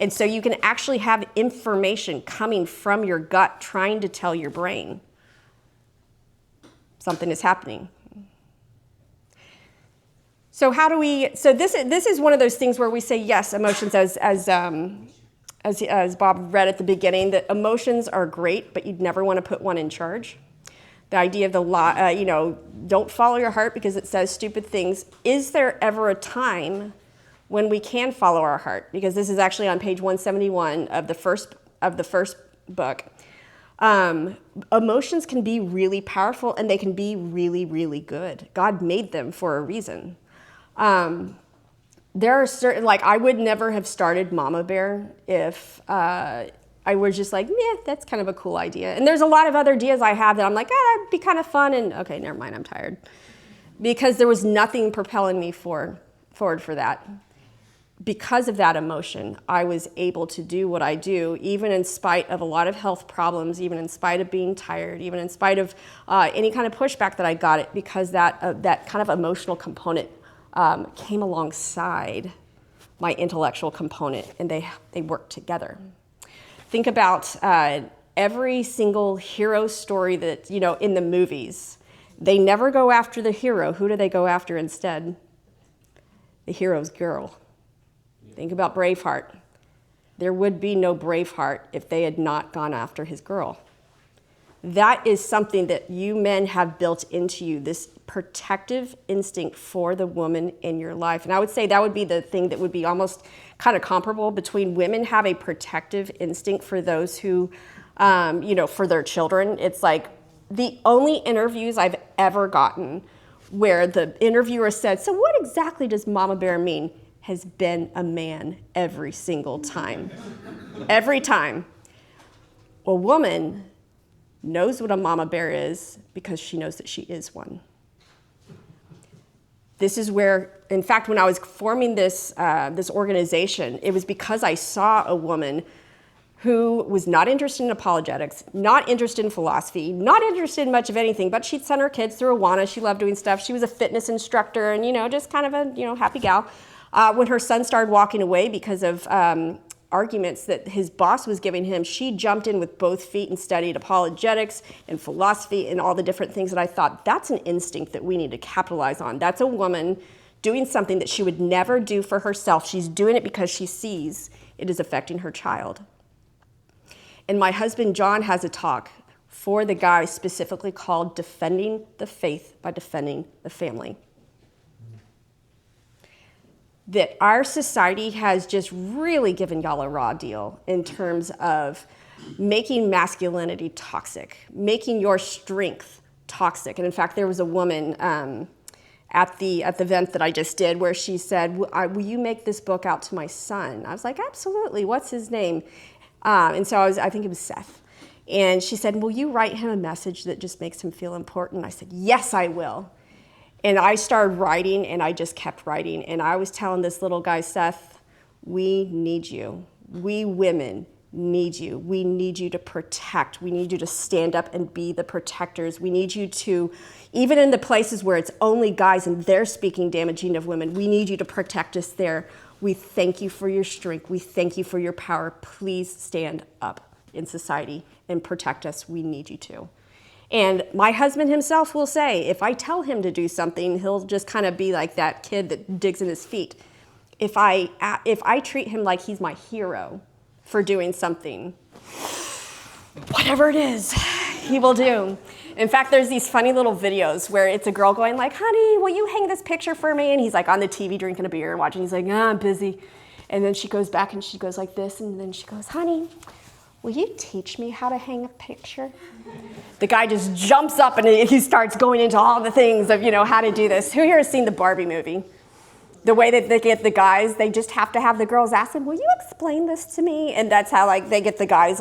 And so you can actually have information coming from your gut trying to tell your brain something is happening. So this is one of those things where we say, yes, emotions, as Bob read at the beginning, that emotions are great, but you'd never want to put one in charge. The idea of don't follow your heart because it says stupid things. Is there ever a time when we can follow our heart? Because this is actually on page 171 of the first book. Emotions can be really powerful and they can be really, really good. God made them for a reason. There are certain, I would never have started Mama Bear if I was just like, meh, that's kind of a cool idea. And there's a lot of other ideas I have that I'm like, that'd be kind of fun, and okay, never mind, I'm tired. Because there was nothing propelling me forward for that. because of that emotion, I was able to do what I do, even in spite of a lot of health problems, even in spite of being tired, even in spite of any kind of pushback that I got it, because that kind of emotional component came alongside my intellectual component, and they work together. Think about every single hero story that, in the movies. They never go after the hero. Who do they go after instead? The hero's girl. Think about Braveheart. There would be no Braveheart if they had not gone after his girl. That is something that you men have built into you, this protective instinct for the woman in your life. And I would say that would be the thing that would be almost kind of comparable between women have a protective instinct for those who, for their children. It's like the only interviews I've ever gotten where the interviewer said, "So what exactly does Mama Bear mean?" has been a man every single time. Every time. A woman knows what a mama bear is because she knows that she is one. This is where, in fact, when I was forming this organization, it was because I saw a woman who was not interested in apologetics, not interested in philosophy, not interested in much of anything, but she'd send her kids through Awana. She loved doing stuff. She was a fitness instructor and, just kind of a, happy gal. When her son started walking away because of arguments that his boss was giving him, she jumped in with both feet and studied apologetics and philosophy and all the different things that I thought, that's an instinct that we need to capitalize on. That's a woman doing something that she would never do for herself. She's doing it because she sees it is affecting her child. And my husband, John, has a talk for the guys specifically called Defending the Faith by Defending the Family. That our society has just really given y'all a raw deal in terms of making masculinity toxic, making your strength toxic. And in fact, there was a woman at the event that I just did where she said, will you make this book out to my son? I was like, absolutely, what's his name? And so I think it was Seth. And she said, will you write him a message that just makes him feel important? I said, yes, I will. And I started writing, and I just kept writing. And I was telling this little guy, Seth, we need you. We women need you. We need you to protect. We need you to stand up and be the protectors. We need you to, even in the places where it's only guys and they're speaking damaging of women, we need you to protect us there. We thank you for your strength. We thank you for your power. Please stand up in society and protect us. We need you to. And my husband himself will say, if I tell him to do something, he'll just kind of be like that kid that digs in his feet. If I treat him like he's my hero for doing something, whatever it is, he will do. In fact, there's these funny little videos where it's a girl going like, honey, will you hang this picture for me? And he's like on the TV drinking a beer and watching. He's like, I'm busy. And then she goes back and she goes like this. And then she goes, honey, will you teach me how to hang a picture? The guy just jumps up and he starts going into all the things of, how to do this. Who here has seen the Barbie movie? The way that they get the guys, they just have to have the girls ask them, will you explain this to me? And that's how they get the guys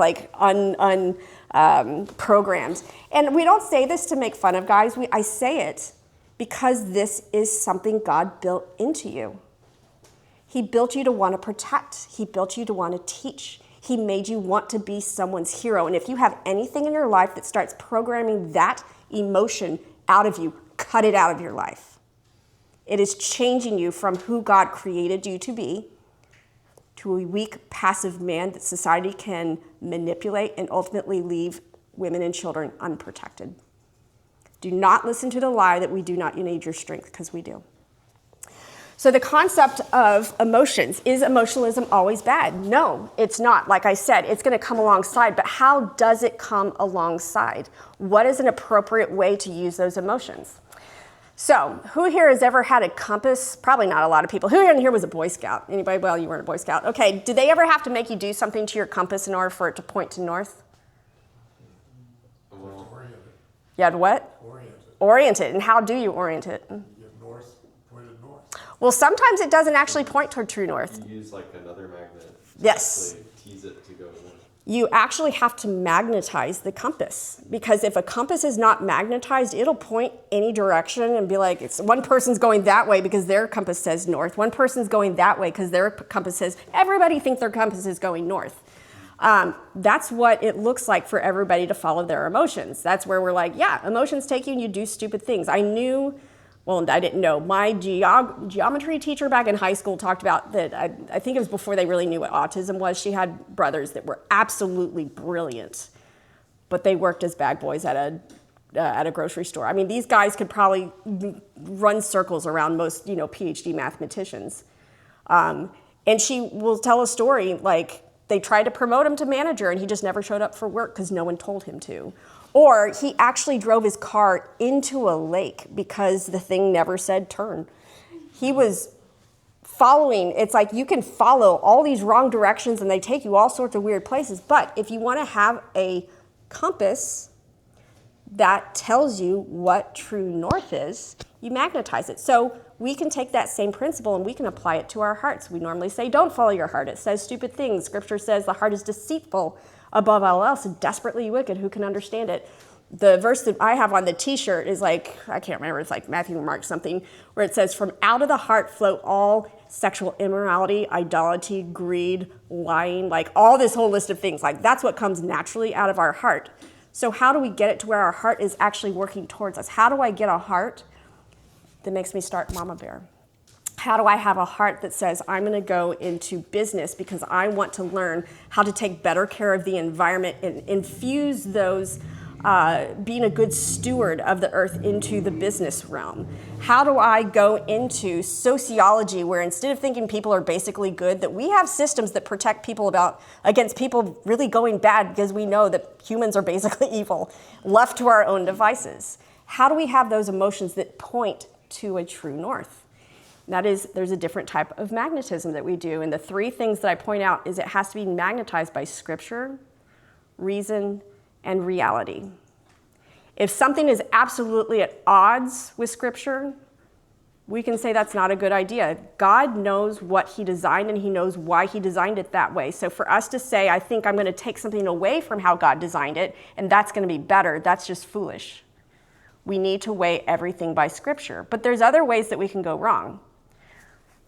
programmed. And we don't say this to make fun of guys. I say it because this is something God built into you. He built you to want to protect. He built you to want to teach. He made you want to be someone's hero. And if you have anything in your life that starts programming that emotion out of you, cut it out of your life. It is changing you from who God created you to be to a weak, passive man that society can manipulate and ultimately leave women and children unprotected. Do not listen to the lie that we do not need your strength, because we do. So the concept of emotions, is emotionalism always bad? No, it's not. Like I said, it's going to come alongside, but how does it come alongside? What is an appropriate way to use those emotions? So who here has ever had a compass? Probably not a lot of people. Who in here was a Boy Scout? Anybody? Well, you weren't a Boy Scout. Okay, did they ever have to make you do something to your compass in order for it to point to north? Oriented. You had what? Oriented. And how do you orient it? North, pointed north. Well, sometimes it doesn't actually point toward true north. You use like another magnet. Yes. Tease it to go north. you actually have to magnetize the compass, because if a compass is not magnetized, it'll point any direction and be like, it's one person's going that way because their compass says north, one person's going that way because their compass says, everybody thinks their compass is going north. That's what it looks like for everybody to follow their emotions. That's where we're like, yeah, emotions take you and you do stupid things. I didn't know. My geometry teacher back in high school talked about that. I think it was before they really knew what autism was. She had brothers that were absolutely brilliant, but they worked as bag boys at a grocery store. I mean, these guys could probably run circles around most, PhD mathematicians. And she will tell a story like they tried to promote him to manager and he just never showed up for work because no one told him to. Or he actually drove his car into a lake because the thing never said turn. He was following, it's like you can follow all these wrong directions and they take you all sorts of weird places. But if you want to have a compass that tells you what true north is, you magnetize it. So we can take that same principle and we can apply it to our hearts. We normally say, don't follow your heart. It says stupid things. Scripture says the heart is deceitful above all else and desperately wicked. Who can understand it? The verse that I have on the t-shirt is like, I can't remember, it's like Matthew or Mark something, where it says, from out of the heart flow all sexual immorality, idolatry, greed, lying, like all this whole list of things. Like that's what comes naturally out of our heart. So how do we get it to where our heart is actually working towards us? How do I get a heart that makes me start Mama Bear? How do I have a heart that says, I'm going to go into business because I want to learn how to take better care of the environment and infuse those being a good steward of the earth into the business realm? How do I go into sociology where instead of thinking people are basically good, that we have systems that protect people against people really going bad because we know that humans are basically evil, left to our own devices? How do we have those emotions that point to a true north? That is, there's a different type of magnetism that we do. And the three things that I point out is it has to be magnetized by scripture, reason, and reality. If something is absolutely at odds with scripture, we can say that's not a good idea. God knows what he designed and he knows why he designed it that way. So for us to say, I think I'm going to take something away from how God designed it and that's going to be better, that's just foolish. We need to weigh everything by scripture. But there's other ways that we can go wrong.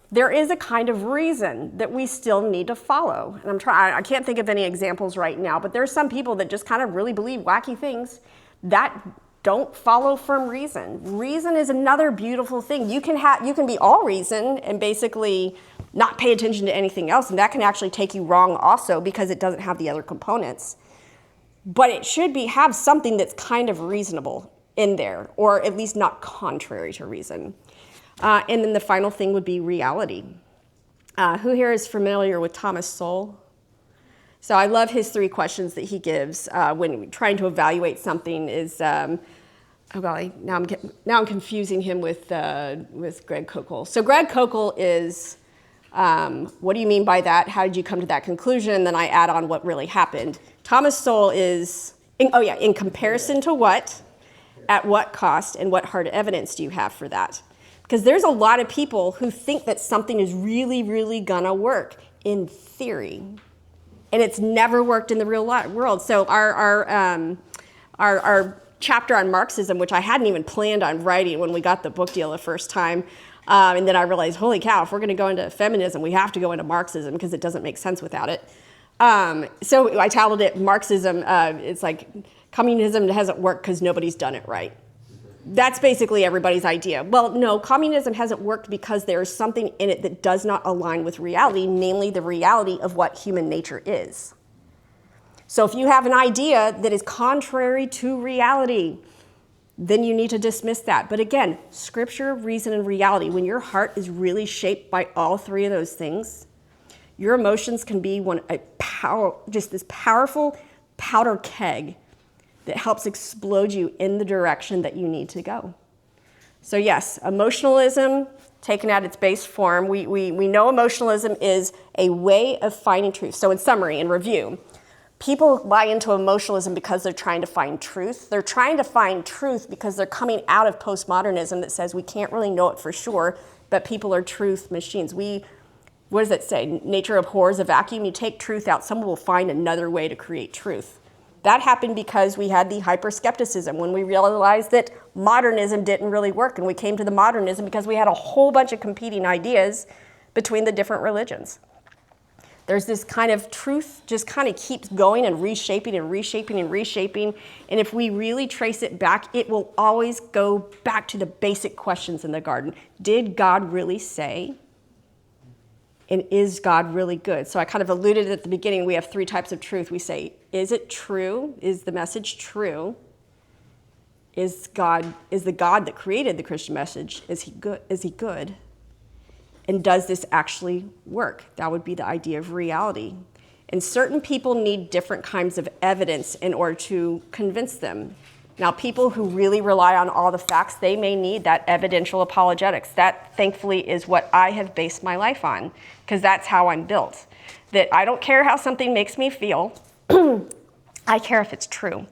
There is a kind of reason that we still need to follow. And I can't think of any examples right now, but there's some people that just kind of really believe wacky things that don't follow from reason. Reason is another beautiful thing. You can be all reason and basically not pay attention to anything else, and that can actually take you wrong also because it doesn't have the other components. But it should have something that's kind of reasonable in there, or at least not contrary to reason. And then the final thing would be reality. Who here is familiar with Thomas Sowell? So I love his three questions that he gives when trying to evaluate something. Is now I'm confusing him with Greg Koukl. So Greg Koukl is what do you mean by that? How did you come to that conclusion? And then I add on what really happened. Thomas Sowell is in comparison to what, at what cost, and what hard evidence do you have for that? Because there's a lot of people who think that something is really, really gonna work in theory, and it's never worked in the real world. So our chapter on Marxism, which I hadn't even planned on writing when we got the book deal the first time, and then I realized, holy cow, if we're gonna go into feminism, we have to go into Marxism because it doesn't make sense without it. So I titled it Marxism. It's like communism hasn't worked because nobody's done it right. That's basically everybody's idea. Well, no, communism hasn't worked because there is something in it that does not align with reality, namely the reality of what human nature is. So if you have an idea that is contrary to reality, then you need to dismiss that. But again, scripture, reason, and reality, when your heart is really shaped by all three of those things, your emotions can be just this powerful powder keg that helps explode you in the direction that you need to go. So yes, emotionalism, taken at its base form, we know emotionalism is a way of finding truth. So in summary, in review, people buy into emotionalism because they're trying to find truth. They're trying to find truth because they're coming out of postmodernism that says we can't really know it for sure, but people are truth machines. what does it say? Nature abhors a vacuum. You take truth out, someone will find another way to create truth. That happened because we had the hyper-skepticism when we realized that modernism didn't really work, and we came to the modernism because we had a whole bunch of competing ideas between the different religions. There's this kind of truth just kind of keeps going and reshaping and reshaping and reshaping. And if we really trace it back, it will always go back to the basic questions in the garden. Did God really say? And is God really good? So I kind of alluded at the beginning, we have three types of truth. We say, is it true? Is the message true? Is the God that created the Christian message, is he good? Is he good? And does this actually work? That would be the idea of reality. And certain people need different kinds of evidence in order to convince them. Now, people who really rely on all the facts, they may need that evidential apologetics. That, thankfully, is what I have based my life on, because that's how I'm built. That I don't care how something makes me feel. I care if it's true.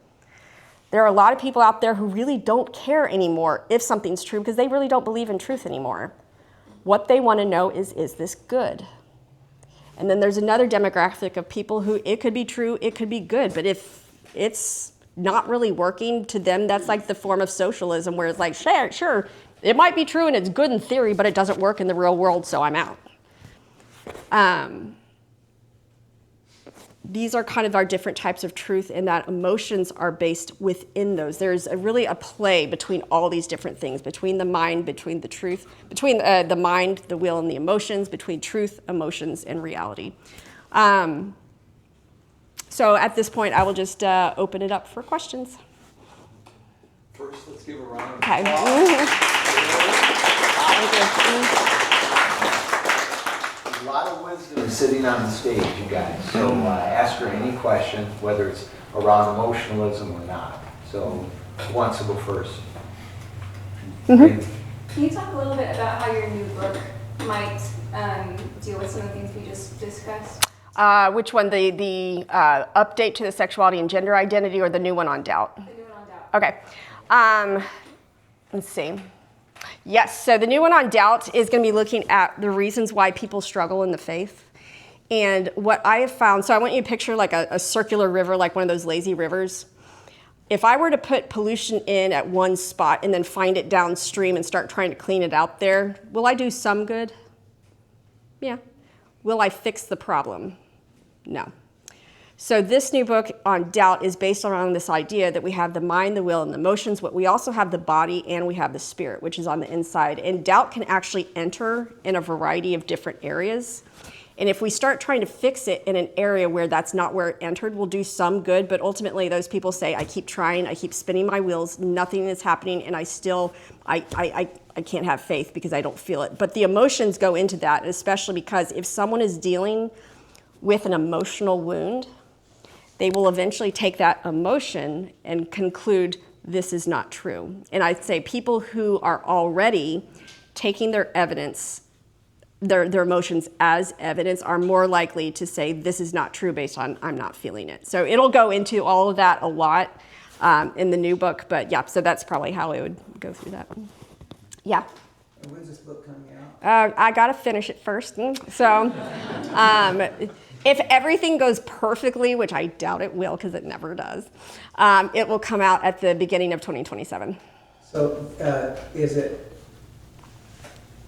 There are a lot of people out there who really don't care anymore if something's true, because they really don't believe in truth anymore. What they want to know is this good? And then there's another demographic of people who it could be true, it could be good, but if it's not really working to them, that's like the form of socialism where it's like, sure, it might be true and it's good in theory, but it doesn't work in the real world, so I'm out. These are kind of our different types of truth, in that emotions are based within those. There's really a play between all these different things, between the mind, between the truth, between the mind, the will, and the emotions, between truth, emotions, and reality. So at this point, I will just open it up for questions. First, let's give a round of Okay. applause. A lot of wisdom sitting on the stage, you guys. So ask her any question, whether it's around emotionalism or not. So who wants to go first? Can you talk a little bit about how your new book might deal with some of the things we just discussed? Which one? The update to the sexuality and gender identity, or the new one on doubt? The new one on doubt. Okay. Let's see. Yes, so the new one on doubt is going to be looking at the reasons why people struggle in the faith. And what I have found, so I want you to picture like a circular river, like one of those lazy rivers. If I were to put pollution in at one spot and then find it downstream and start trying to clean it out there, will I do some good? Yeah. Will I fix the problem? No. So this new book on doubt is based around this idea that we have the mind, the will, and the emotions, but we also have the body and we have the spirit, which is on the inside. And doubt can actually enter in a variety of different areas. And if we start trying to fix it in an area where that's not where it entered, we'll do some good, but ultimately those people say, I keep trying, I keep spinning my wheels, nothing is happening, and I can't have faith because I don't feel it. But the emotions go into that, especially because if someone is dealing with an emotional wound, they will eventually take that emotion and conclude this is not true. And I'd say people who are already taking their evidence, their emotions as evidence, are more likely to say this is not true based on I'm not feeling it. So it'll go into all of that a lot in the new book, but yeah, so that's probably how I would go through that one. Yeah. And when's this book coming out? I got to finish it first. So if everything goes perfectly, which I doubt it will because it never does, it will come out at the beginning of 2027. So is it,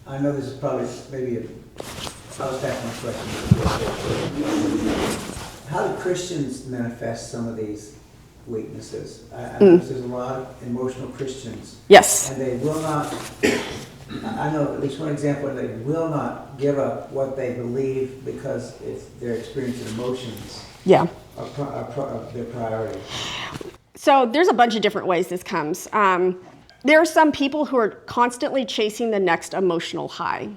I know this is probably maybe, I'll just ask my question. How do Christians manifest some of these weaknesses? I know there's a lot of emotional Christians. Yes. And they will not, I know at least one example, they will not give up what they believe because they're experiencing emotions. Yeah. Are their priority. So there's a bunch of different ways this comes. There are some people who are constantly chasing the next emotional high.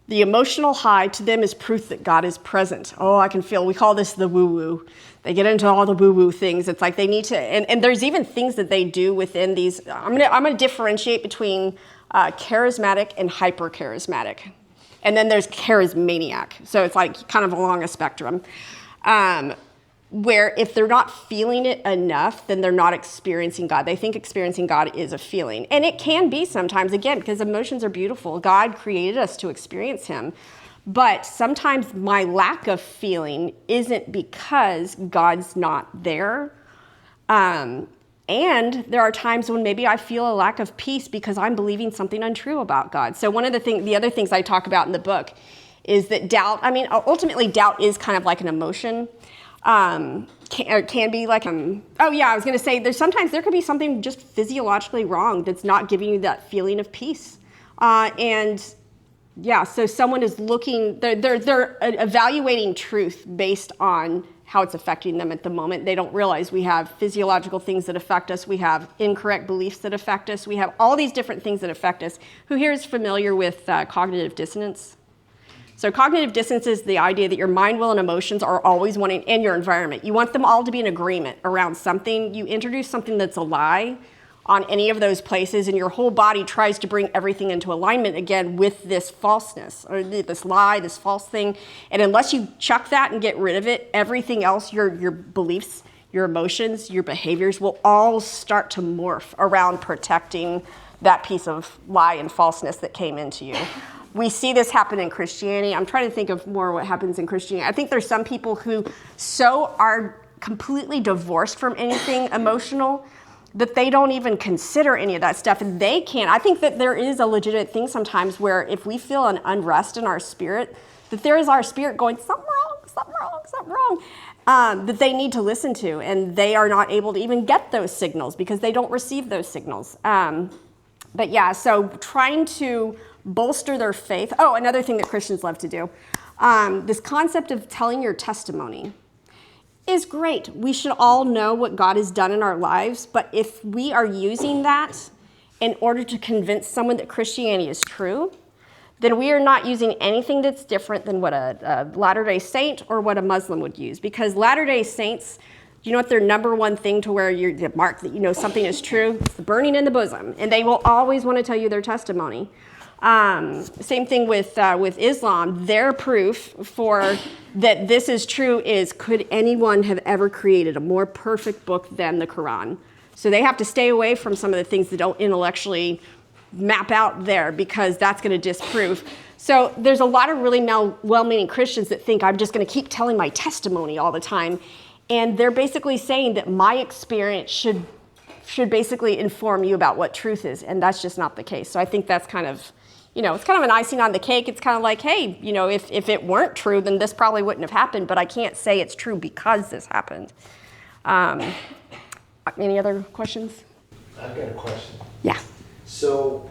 The emotional high to them is proof that God is present. Oh, I can feel, we call this the woo-woo. They get into all the woo-woo things. It's like they need to, and there's even things that they do within these. I'm gonna differentiate between charismatic and hyper-charismatic. And then there's charismaniac. So it's like kind of along a spectrum. Where if they're not feeling it enough, then they're not experiencing God. They think experiencing God is a feeling. And it can be sometimes, again, because emotions are beautiful. God created us to experience him. But sometimes my lack of feeling isn't because God's not there. And there are times when maybe I feel a lack of peace because I'm believing something untrue about God. So one of the other things I talk about in the book is that doubt, ultimately doubt is kind of like an emotion. Can be like, I was gonna say, sometimes there could be something just physiologically wrong that's not giving you that feeling of peace. So someone is looking, they're evaluating truth based on how it's affecting them at the moment. They don't realize we have physiological things that affect us. We have incorrect beliefs that affect us. We have all these different things that affect us. Who here is familiar with cognitive dissonance? So cognitive dissonance is the idea that your mind, will, and emotions are always wanting, and your environment. You want them all to be in agreement around something. You introduce something that's a lie on any of those places, and your whole body tries to bring everything into alignment again with this falseness, or this lie, this false thing. And unless you chuck that and get rid of it, everything else, your beliefs, your emotions, your behaviors will all start to morph around protecting that piece of lie and falseness that came into you. We see this happen in Christianity. I'm trying to think of more what happens in Christianity. I think there's some people who so are completely divorced from anything emotional that they don't even consider any of that stuff, and they can't. I think that there is a legitimate thing sometimes where if we feel an unrest in our spirit, that there is our spirit going, something wrong, that they need to listen to, and they are not able to even get those signals because they don't receive those signals. So trying to bolster their faith. Oh, another thing that Christians love to do. This concept of telling your testimony is great. We should all know what God has done in our lives, but if we are using that in order to convince someone that Christianity is true, then we are not using anything that's different than what a Latter-day Saint or what a Muslim would use. Because Latter-day Saints, you know what their number one thing to where you're the mark that you know something is true? It's the burning in the bosom. And they will always want to tell you their testimony. Same thing with Islam. Their proof for that this is true is, could anyone have ever created a more perfect book than the Quran? So they have to stay away from some of the things that don't intellectually map out there because that's going to disprove. So there's a lot of really well-meaning Christians that think I'm just going to keep telling my testimony all the time. And they're basically saying that my experience should basically inform you about what truth is. And that's just not the case. So I think that's kind of, it's kind of an icing on the cake. It's kind of like, hey, if it weren't true, then this probably wouldn't have happened. But I can't say it's true because this happened. Any other questions? I've got a question. Yeah. So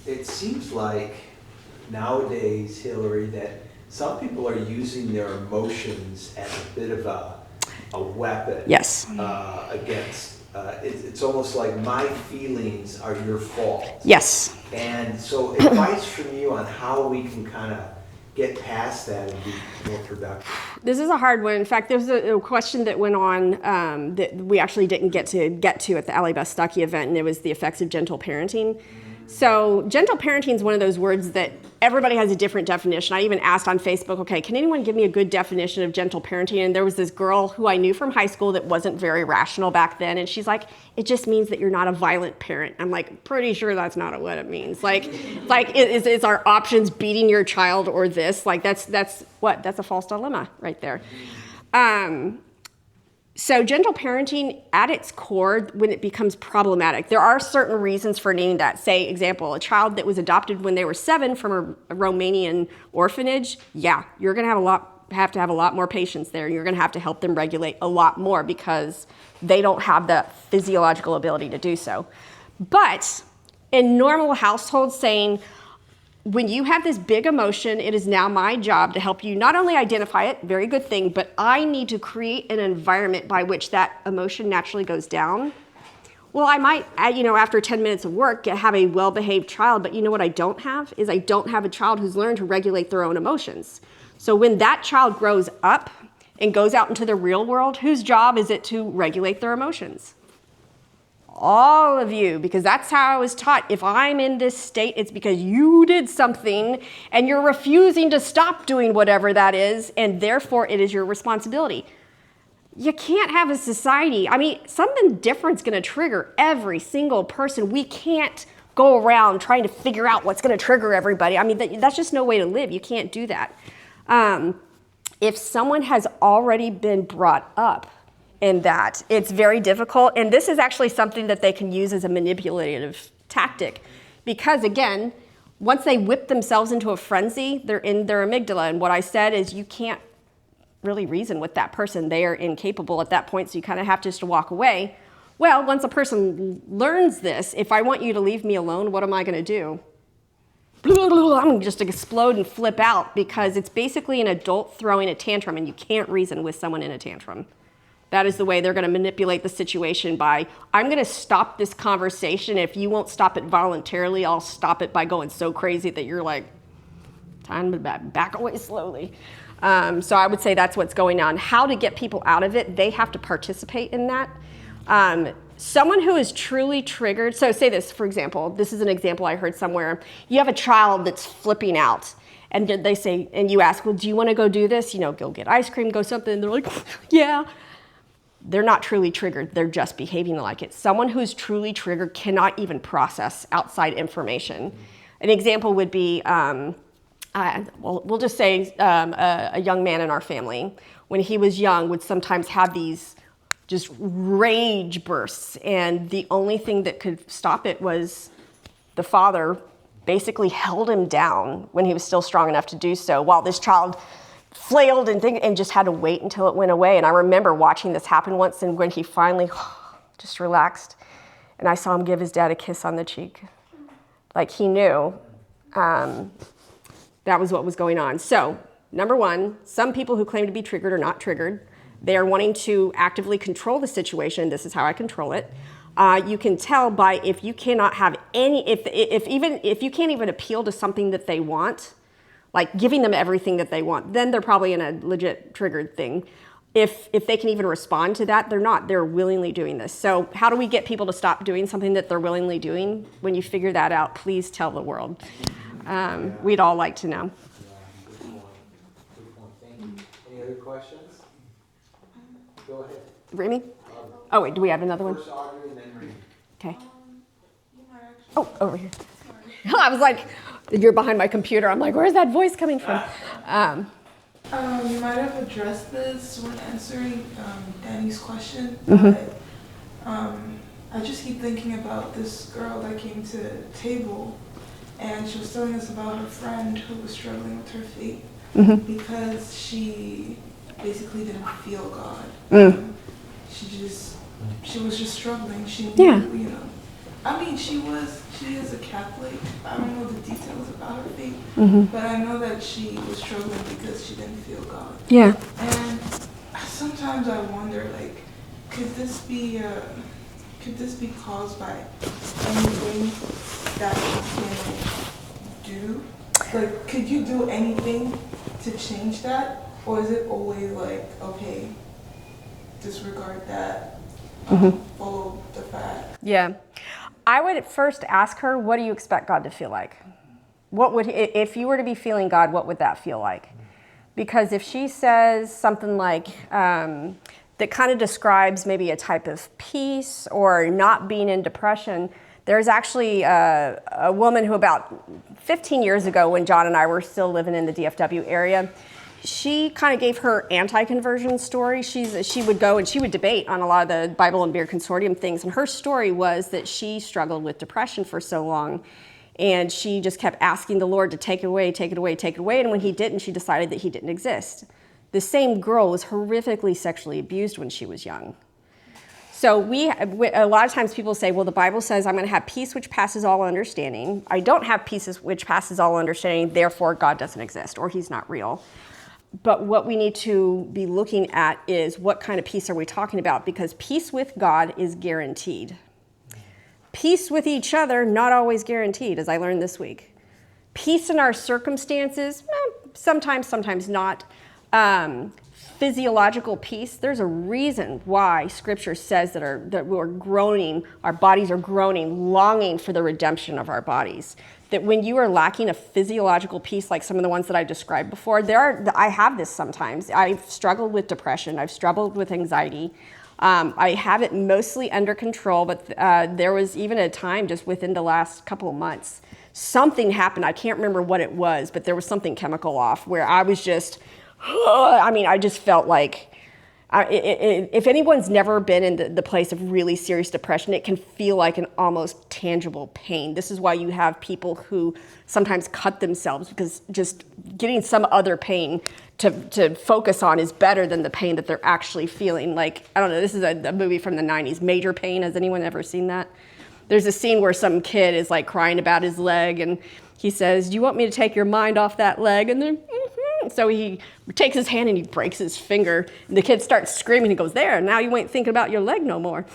it seems like nowadays, Hillary, that some people are using their emotions as a bit of a weapon. Yes. Against. It's almost like my feelings are your fault. Yes. And so advice from you on how we can kind of get past that and be more productive. This is a hard one. In fact, there was a question that went on that we actually didn't get to at the Ali Bastaki event, and it was the effects of gentle parenting. So gentle parenting is one of those words that everybody has a different definition. I even asked on Facebook, okay, can anyone give me a good definition of gentle parenting? And there was this girl who I knew from high school that wasn't very rational back then. And she's like, it just means that you're not a violent parent. I'm like, pretty sure that's not what it means. Is our options beating your child or this? Like that's a false dilemma right there. So gentle parenting at its core, when it becomes problematic, there are certain reasons for needing that. Say, example, a child that was adopted when they were 7 from a Romanian orphanage, you're going to have to have a lot more patience there. You're going to have to help them regulate a lot more because they don't have the physiological ability to do so. But in normal households, saying, when you have this big emotion, it is now my job to help you not only identify it, very good thing, but I need to create an environment by which that emotion naturally goes down. Well, I might, after 10 minutes of work, have a well-behaved child, but you know what I don't have? I don't have a child who's learned to regulate their own emotions. So when that child grows up and goes out into the real world, whose job is it to regulate their emotions? All of you, because that's how I was taught. If I'm in this state, it's because you did something and you're refusing to stop doing whatever that is, and therefore it is your responsibility. You can't have a society. Something different's going to trigger every single person. We can't go around trying to figure out what's going to trigger everybody. I mean, that's just no way to live. You can't do that. If someone has already been brought up in that, it's very difficult. And this is actually something that they can use as a manipulative tactic. Because again, once they whip themselves into a frenzy, they're in their amygdala. And what I said is you can't really reason with that person. They are incapable at that point, so you kind of have to just walk away. Well, once a person learns this, if I want you to leave me alone, what am I going to do? I'm going to just explode and flip out, because it's basically an adult throwing a tantrum, and you can't reason with someone in a tantrum. That is the way they're going to manipulate the situation by, I'm going to stop this conversation. If you won't stop it voluntarily, I'll stop it by going so crazy that you're like, time to back away slowly. So I would say that's what's going on. How to get people out of it, they have to participate in that. Someone who is truly triggered, so say this, for example, this is an example I heard somewhere. You have a child that's flipping out, and they say, and you ask, well, do you want to go do this? You know, go get ice cream, go something. And they're like, yeah. They're not truly triggered. They're just behaving like it. Someone who's truly triggered cannot even process outside information. An example would be, we'll just say a young man in our family, when he was young, would sometimes have these just rage bursts, and the only thing that could stop it was the father basically held him down when he was still strong enough to do so, while this child flailed and just had to wait until it went away. And I remember watching this happen once, and when he finally just relaxed, and I saw him give his dad a kiss on the cheek, like he knew that was what was going on. So, number one, some people who claim to be triggered are not triggered. They are wanting to actively control the situation. This is how I control it. You can tell by if you cannot have any, if you can't even appeal to something that they want, like giving them everything that they want, then they're probably in a legit triggered thing. If they can even respond to that, they're not. They're willingly doing this. So how do we get people to stop doing something that they're willingly doing? When you figure that out, please tell the world. We'd all like to know. Good point. Thank you. Any other questions? Go ahead. Remy? Oh, wait, do we have another one? First Audrey and then Remy. Okay. Oh, over here. I was like, you're behind my computer. I'm like, where's that voice coming from? You might have addressed this when answering Danny's question, but I just keep thinking about this girl that came to the table, and she was telling us about her friend who was struggling with her faith because she basically didn't feel God. She was just struggling. She knew, you know. I mean, she is a Catholic. I don't know the details about her faith, but I know that she was struggling because she didn't feel God. Yeah. And sometimes I wonder, like, could this be caused by anything that you can do? Like, could you do anything to change that? Or is it always like, okay, disregard that, follow the fact? Yeah. I would first ask her, what do you expect God to feel like? If you were to be feeling God, what would that feel like? Because if she says something like, that kind of describes maybe a type of peace or not being in depression, there's actually a woman who about 15 years ago, when John and I were still living in the DFW area, she kind of gave her anti-conversion story. She would go and she would debate on a lot of the Bible and Beer Consortium things. And her story was that she struggled with depression for so long. And she just kept asking the Lord to take it away, take it away, take it away. And when he didn't, she decided that he didn't exist. The same girl was horrifically sexually abused when she was young. So a lot of times people say, well, the Bible says I'm going to have peace which passes all understanding. I don't have peace which passes all understanding, therefore God doesn't exist, or he's not real. But what we need to be looking at is what kind of peace are we talking about? Because peace with God is guaranteed. Peace with each other, not always guaranteed, as I learned this week. Peace in our circumstances, sometimes, sometimes not. Physiological peace, there's a reason why Scripture says that we're groaning, our bodies are groaning, longing for the redemption of our bodies. That when you are lacking a physiological peace, like some of the ones that I described before, I have this sometimes. I've struggled with depression, I've struggled with anxiety. I have it mostly under control, but there was even a time just within the last couple of months, something happened. I can't remember what it was, but there was something chemical off where I was just, I just felt like, if anyone's never been in the place of really serious depression, it can feel like an almost tangible pain. This is why you have people who sometimes cut themselves, because just getting some other pain to focus on is better than the pain that they're actually feeling. Like, I don't know, this is a movie from the 90s, Major Pain. Has anyone ever seen that? There's a scene where some kid is like crying about his leg, and he says, "Do you want me to take your mind off that leg?" And then, so he takes his hand and he breaks his finger. And the kid starts screaming. He goes, "There, now you ain't thinking about your leg no more."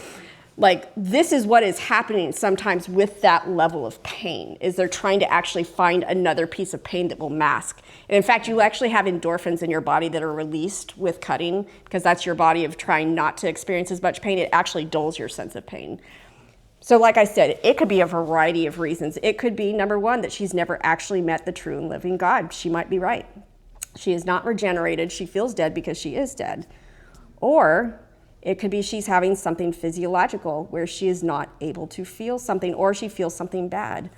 Like, this is what is happening sometimes with that level of pain, is they're trying to actually find another piece of pain that will mask. And in fact, you actually have endorphins in your body that are released with cutting, because that's your body of trying not to experience as much pain. It actually dulls your sense of pain. So like I said, it could be a variety of reasons. It could be, number one, that she's never actually met the true and living God. She might be right. She is not regenerated. She feels dead because she is dead. Or it could be she's having something physiological where she is not able to feel something, or she feels something bad.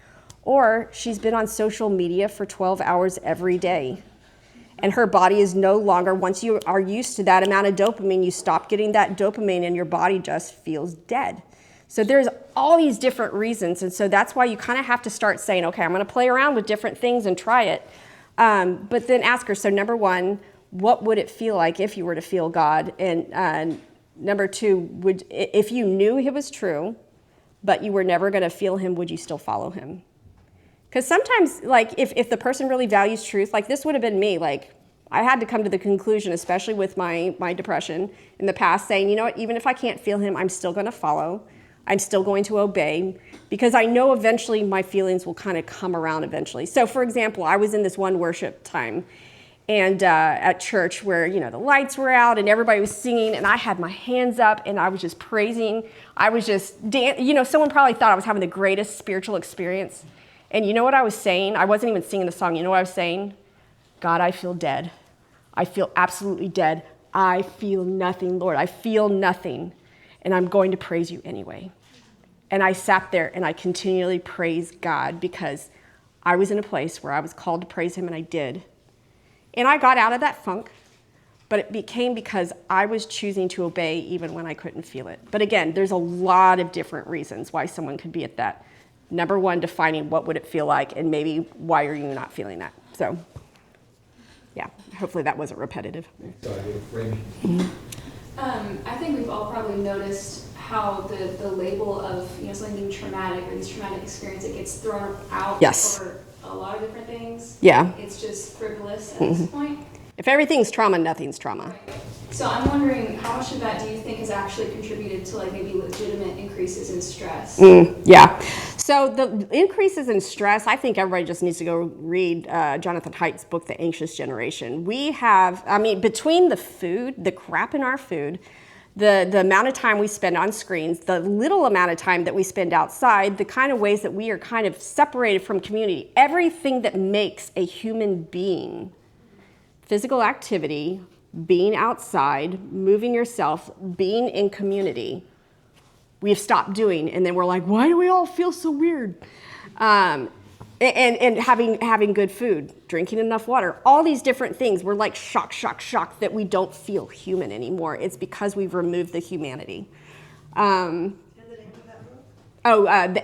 Or she's been on social media for 12 hours every day, and her body is no longer, once you are used to that amount of dopamine, you stop getting that dopamine and your body just feels dead. So there's all these different reasons, and so that's why you kind of have to start saying, okay, I'm going to play around with different things and try it. But then ask her, so number one, what would it feel like if you were to feel God? And number two, if you knew he was true, but you were never going to feel him, would you still follow him? Because sometimes, like, if the person really values truth, like this would have been me, like, I had to come to the conclusion, especially with my depression in the past, saying, you know what, even if I can't feel him, I'm still going to follow. I'm still going to obey, because I know eventually my feelings will kind of come around eventually. So for example, I was in this one worship time and at church where, the lights were out and everybody was singing, and I had my hands up and I was just praising. I was just someone probably thought I was having the greatest spiritual experience. And you know what I was saying? I wasn't even singing the song. You know what I was saying? God, I feel dead. I feel absolutely dead. I feel nothing, Lord. I feel nothing. And I'm going to praise you anyway. And I sat there and I continually praised God, because I was in a place where I was called to praise him, and I did. And I got out of that funk, but it became because I was choosing to obey even when I couldn't feel it. But again, there's a lot of different reasons why someone could be at that. Number one, defining what would it feel like, and maybe why are you not feeling that? So, yeah, hopefully that wasn't repetitive. I think we've all probably noticed how the label of something being traumatic, or these traumatic experience, it gets thrown out for a lot of different things. Yeah. It's just frivolous at this point. If everything's trauma, nothing's trauma. So I'm wondering, how much of that do you think has actually contributed to maybe legitimate increases in stress? Yeah. So the increases in stress, I think everybody just needs to go read Jonathan Haidt's book, The Anxious Generation. We have, between the food, the crap in our food, the amount of time we spend on screens, the little amount of time that we spend outside, the kind of ways that we are kind of separated from community, everything that makes a human being, physical activity, being outside, moving yourself, being in community, we've stopped doing. And then we're like, why do we all feel so weird? And having good food, drinking enough water, all these different things. We're like shocked that we don't feel human anymore. It's because we've removed the humanity. The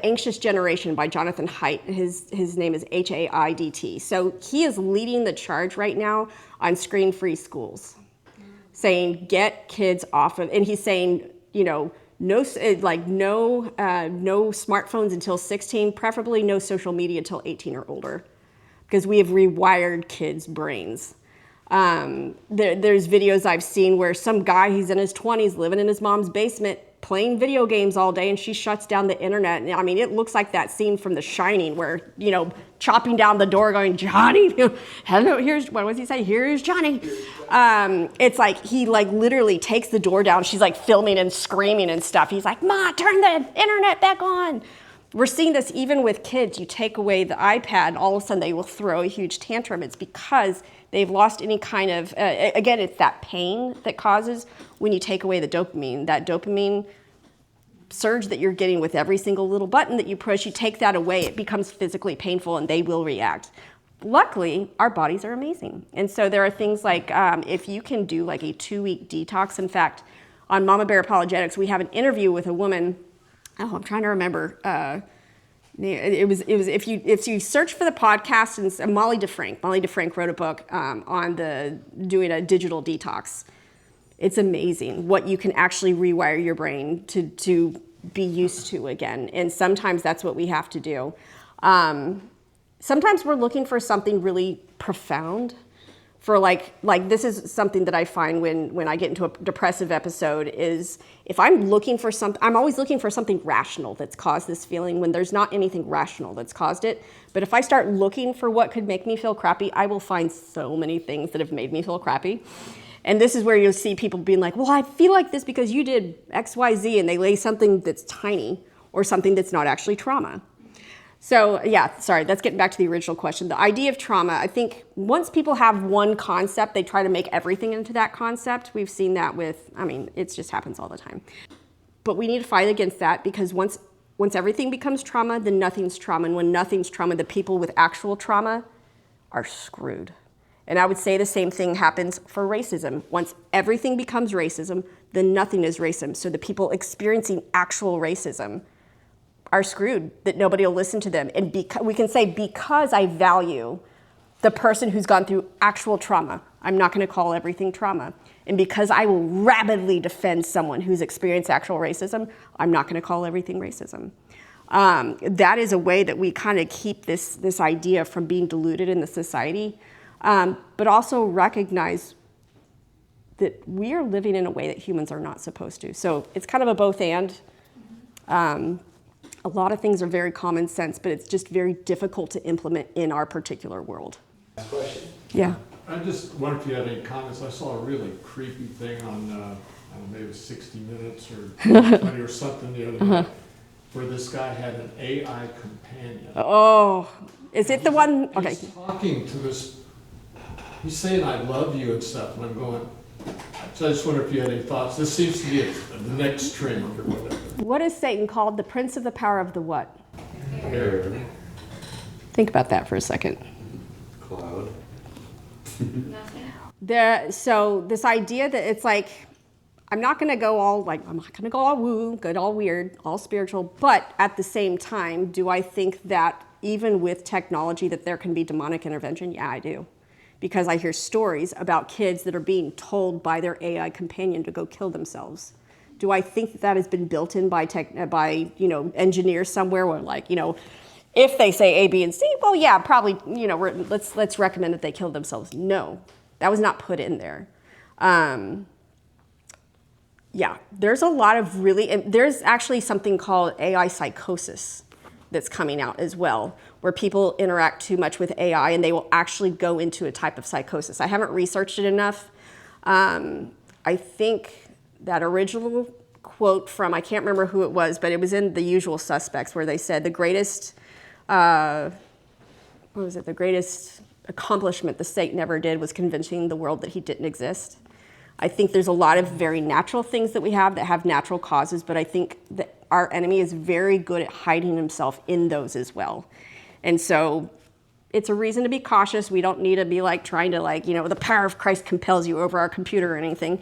Anxious Generation by Jonathan Haidt. His name is Haidt. So he is leading the charge right now on screen-free schools, saying get kids off of, and he's saying, no smartphones until 16, preferably no social media until 18 or older, because we have rewired kids' brains. There's videos I've seen where some guy, he's in his 20s, living in his mom's basement, playing video games all day, and she shuts down the internet. And it looks like that scene from The Shining where, chopping down the door going, Johnny, hello, what does he say? Here's Johnny. It's like he literally takes the door down. She's filming and screaming and stuff. He's like, Ma, turn the internet back on. We're seeing this even with kids. You take away the iPad, all of a sudden they will throw a huge tantrum. It's because they've lost any kind of, again, it's that pain that causes when you take away the dopamine. That dopamine surge that you're getting with every single little button that you push, you take that away, it becomes physically painful and they will react. Luckily, our bodies are amazing. And so there are things like, if you can do like a 2-week detox. In fact, on Mama Bear Apologetics, we have an interview with a woman. I'm trying to remember. It was if you search for the podcast, and Molly DeFrank wrote a book on doing a digital detox. It's amazing what you can actually rewire your brain to be used to again. And sometimes that's what we have to do. Sometimes we're looking for something really profound. For like this is something that I find when I get into a depressive episode is if I'm looking for something, I'm always looking for something rational that's caused this feeling when there's not anything rational that's caused it. But if I start looking for what could make me feel crappy, I will find so many things that have made me feel crappy. And this is where you'll see people being like, well, I feel like this because you did X, Y, Z, and they lay something that's tiny or something that's not actually trauma. So yeah, sorry, that's getting back to the original question. The idea of trauma, I think once people have one concept, they try to make everything into that concept. We've seen that with, it just happens all the time. But we need to fight against that because once everything becomes trauma, then nothing's trauma. And when nothing's trauma, the people with actual trauma are screwed. And I would say the same thing happens for racism. Once everything becomes racism, then nothing is racism. So the people experiencing actual racism are screwed, that nobody will listen to them. And we can say, because I value the person who's gone through actual trauma, I'm not going to call everything trauma. And because I will rabidly defend someone who's experienced actual racism, I'm not going to call everything racism. That is a way that we kind of keep this idea from being diluted in the society. But also recognize that we are living in a way that humans are not supposed to. So it's kind of a both and. A lot of things are very common sense, but it's just very difficult to implement in our particular world. Last question. Yeah. I just wonder if you had any comments. I saw a really creepy thing on, I don't know, maybe it was 60 Minutes or 20 or something the other day, where this guy had an AI companion. Oh, is it the one? Okay. He's talking to this, he's saying, I love you and stuff, and I'm going, so I just wonder if you had any thoughts. This seems to be the next trend or whatever. What is Satan called? The prince of the power of the what? Air. Think about that for a second. Cloud. Nothing. So this idea that it's like, I'm not going to go all woo, good, all weird, all spiritual, but at the same time, do I think that even with technology that there can be demonic intervention? Yeah, I do. Because I hear stories about kids that are being told by their AI companion to go kill themselves. Do I think that has been built in by engineers somewhere where if they say A, B, and C, well, yeah, probably, let's recommend that they kill themselves. No, that was not put in there. Yeah, there's a lot of there's actually something called AI psychosis that's coming out as well, where people interact too much with AI and they will actually go into a type of psychosis. I haven't researched it enough. I think that original quote from, I can't remember who it was, but it was in The Usual Suspects where they said the greatest, the greatest accomplishment the Satan ever did was convincing the world that he didn't exist. I think there's a lot of very natural things that we have that have natural causes, but I think that our enemy is very good at hiding himself in those as well. And so it's a reason to be cautious. We don't need to be trying to the power of Christ compels you over our computer or anything.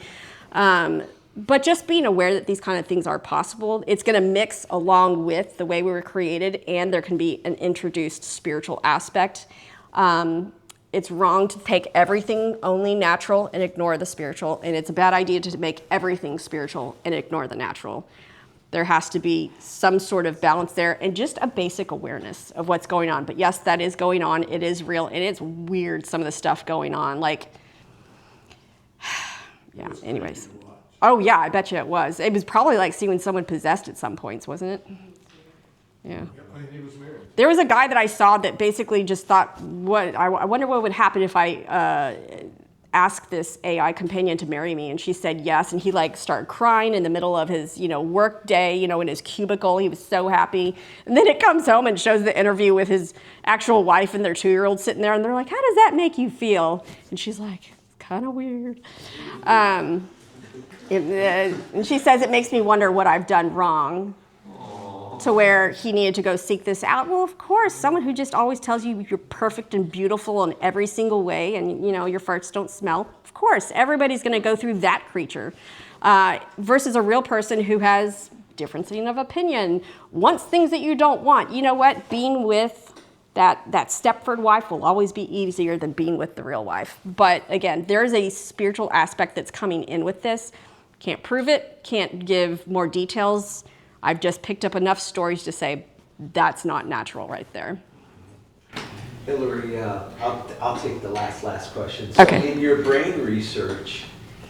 But just being aware that these kind of things are possible, it's going to mix along with the way we were created, and there can be an introduced spiritual aspect. It's wrong to take everything only natural and ignore the spiritual, and it's a bad idea to make everything spiritual and ignore the natural. There has to be some sort of balance there and just a basic awareness of what's going on. But yes, that is going on. It is real, and it's weird, some of the stuff going on. Yeah, anyways. Oh, yeah, I bet you it was. It was probably like seeing someone possessed at some points, wasn't it? Yeah. He was married. There was a guy that I saw that basically just thought, I wonder what would happen if I ask this AI companion to marry me? And she said yes. And he like started crying in the middle of his, work day, in his cubicle. He was so happy. And then it comes home and shows the interview with his actual wife and their 2-year-old sitting there. And they're like, how does that make you feel? And she's like, it's kind of weird. And she says, it makes me wonder what I've done wrong, to where he needed to go seek this out. Well, of course, someone who just always tells you you're perfect and beautiful in every single way, and your farts don't smell. Of course, everybody's going to go through that creature, versus a real person who has differencing of opinion, wants things that you don't want. You know what? Being with that Stepford wife will always be easier than being with the real wife. But again, there's a spiritual aspect that's coming in with this. Can't prove it. Can't give more details. I've just picked up enough stories to say that's not natural right there. Hillary, I'll take the last question. Okay. So in your brain research,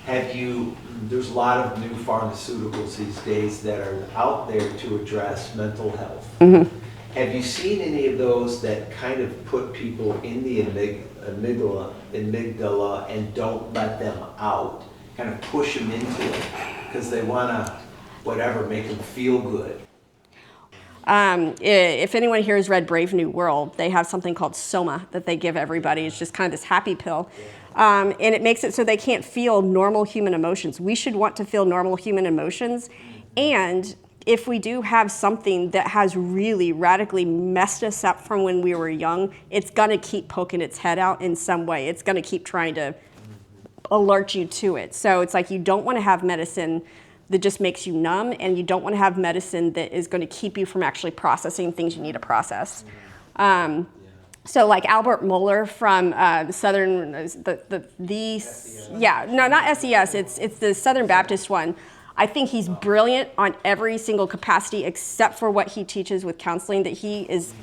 there's a lot of new pharmaceuticals these days that are out there to address mental health. Mm-hmm. Have you seen any of those that kind of put people in the amygdala and don't let them out, kind of push them into it because they want to, make them feel good? If anyone here has read Brave New World, they have something called Soma that they give everybody. It's just kind of this happy pill. And it makes it so they can't feel normal human emotions. We should want to feel normal human emotions. And if we do have something that has really radically messed us up from when we were young, it's going to keep poking its head out in some way. It's going to keep trying to alert you to it. So it's like you don't want to have medicine that just makes you numb, and you don't want to have medicine that is going to keep you from actually processing things you need to process. So like Albert Mohler from the Southern, not SES, it's the Southern Baptist one. I think he's brilliant on every single capacity except for what he teaches with counseling, that he's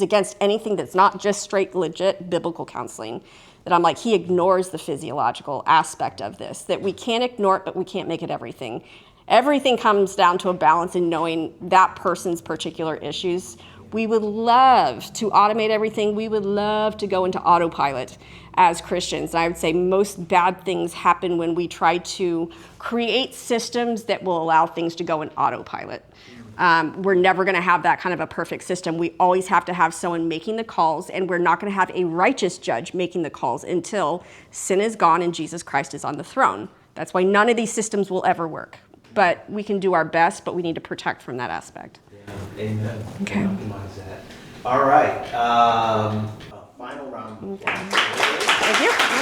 against anything that's not just straight, legit biblical counseling. That I'm like, he ignores the physiological aspect of this, that we can't ignore it, but we can't make it everything. Everything comes down to a balance in knowing that person's particular issues. We would love to automate everything. We would love to go into autopilot as Christians. And I would say most bad things happen when we try to create systems that will allow things to go in autopilot. We're never going to have that kind of a perfect system. We always have to have someone making the calls, and we're not going to have a righteous judge making the calls until sin is gone and Jesus Christ is on the throne. That's why none of these systems will ever work. But we can do our best, but we need to protect from that aspect. Yeah. Amen. Okay. Optimize that. All right. Final round of applause. Thank you.